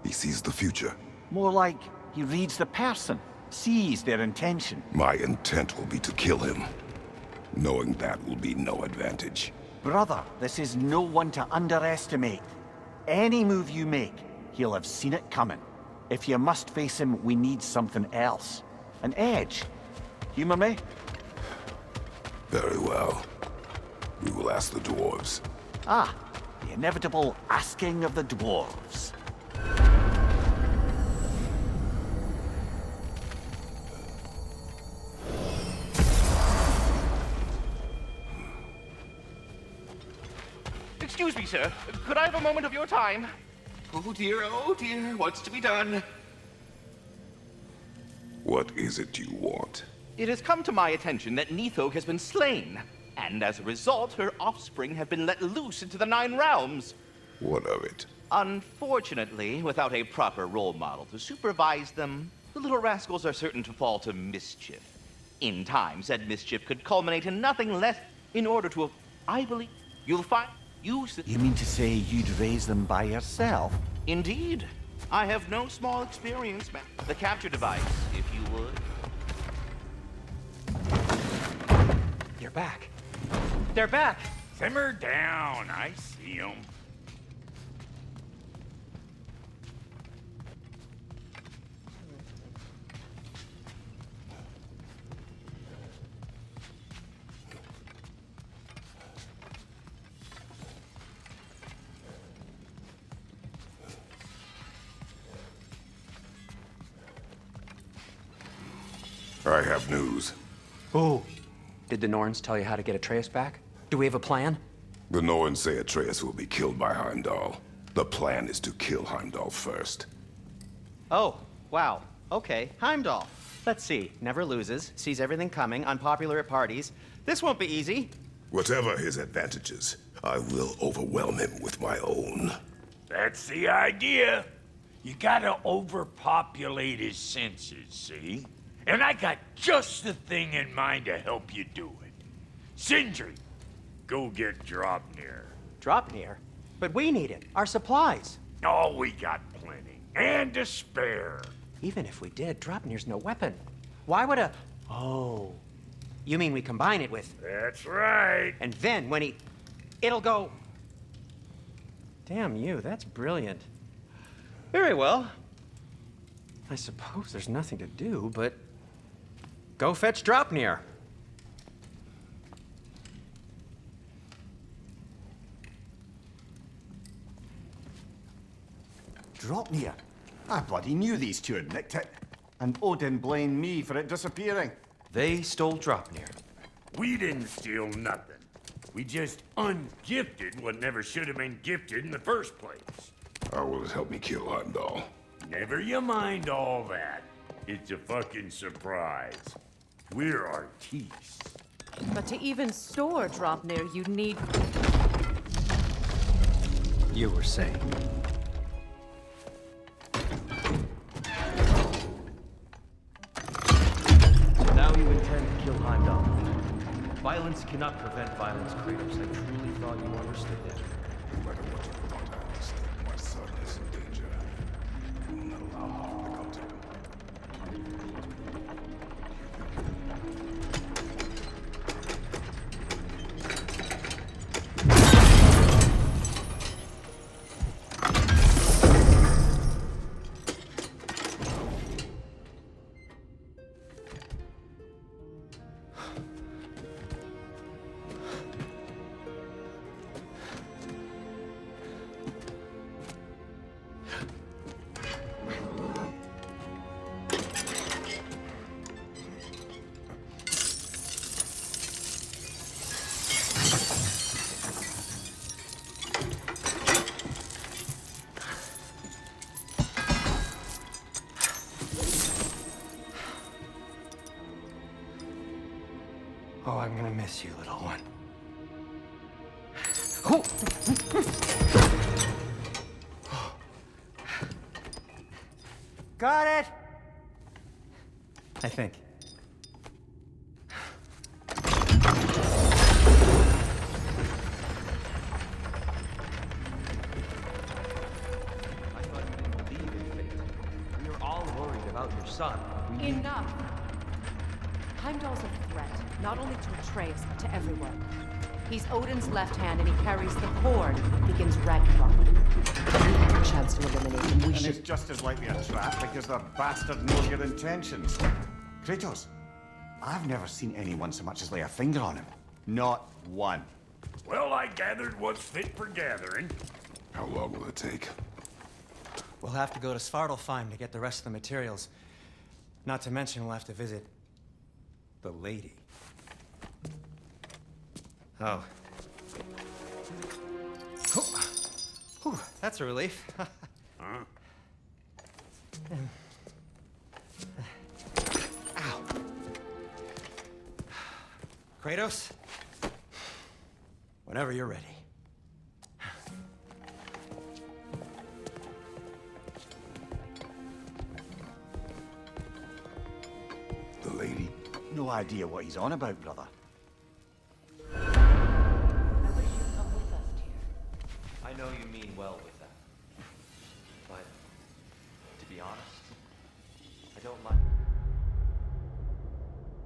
He sees the future. More like he reads the person, sees their intention. My intent will be to kill him. Knowing that will be no advantage. Brother, this is no one to underestimate. Any move you make, he'll have seen it coming. If you must face him, we need something else. An edge. Humor me? Very well. We will ask the dwarves. Ah, the inevitable asking of the dwarves. Excuse me, sir. Could I have a moment of your time? Oh dear, what's to be done? What is it you want? It has come to my attention that Nithog has been slain, and as a result, her offspring have been let loose into the Nine Realms. What of it? Unfortunately, without a proper role model to supervise them, the little rascals are certain to fall to mischief. In time, said mischief could culminate in nothing less in order to... I believe you'll find... You mean to say you'd raise them by yourself? Indeed. I have no small experience, man. The capture device, if you would. You're back. They're back! Simmer down. I see them. I have news. Oh. Did the Norns tell you how to get Atreus back? Do we have a plan? The Norns say Atreus will be killed by Heimdall. The plan is to kill Heimdall first. Oh, wow. Okay, Heimdall. Let's see. Never loses, sees everything coming, unpopular at parties, This won't be easy. Whatever his advantages, I will overwhelm him with my own. That's the idea. You gotta overpopulate his senses, see? And I got just the thing in mind to help you do it. Sindri, go get Dropnir. Dropnir? But we need it. Our supplies. Oh, we got plenty. And to spare. Even if we did, Dropnir's no weapon. Why would a... Oh. You mean we combine it with... That's right. And then when he... It'll go... Damn you, that's brilliant. Very well. I suppose there's nothing to do, but... Go fetch Dropnir. Dropnir? I bloody knew these two had nicked it. And Odin blamed me for it disappearing. They stole Dropnir. We didn't steal nothing. We just ungifted what never should have been gifted in the first place. How will it help me kill Heimdall? Never you mind all that. It's a fucking surprise. We're artistes. But to even store Dropnir, you'd need... You were saying... So now you intend to kill Heimdall. Violence cannot prevent violence, Kratos. I truly thought you understood that. No matter what you thought I understood, my son is in danger. I will not allow harm to come to him. Oh, I'm gonna miss you, little one. Got it! I think. I thought you didn't believe in fate. We are all worried about your son. Enough! Heimdall's a threat, not only to Atreus, but to everyone. He's Odin's left hand, and he carries the cord that begins Ragnarok. We have a chance to eliminate him. And it's just as likely a trap because the bastard knows your intentions. Kratos, I've never seen anyone so much as lay a finger on him. Not one. Well, I gathered what's fit for gathering. How long will it take? We'll have to go to Svartalfheim to get the rest of the materials. Not to mention we'll have to visit... the lady. Oh. Whew, that's a relief. Huh? Ow. Kratos? Whenever you're ready. The lady? No idea what he's on about, brother. I know you mean well with that. But, to be honest, I don't like...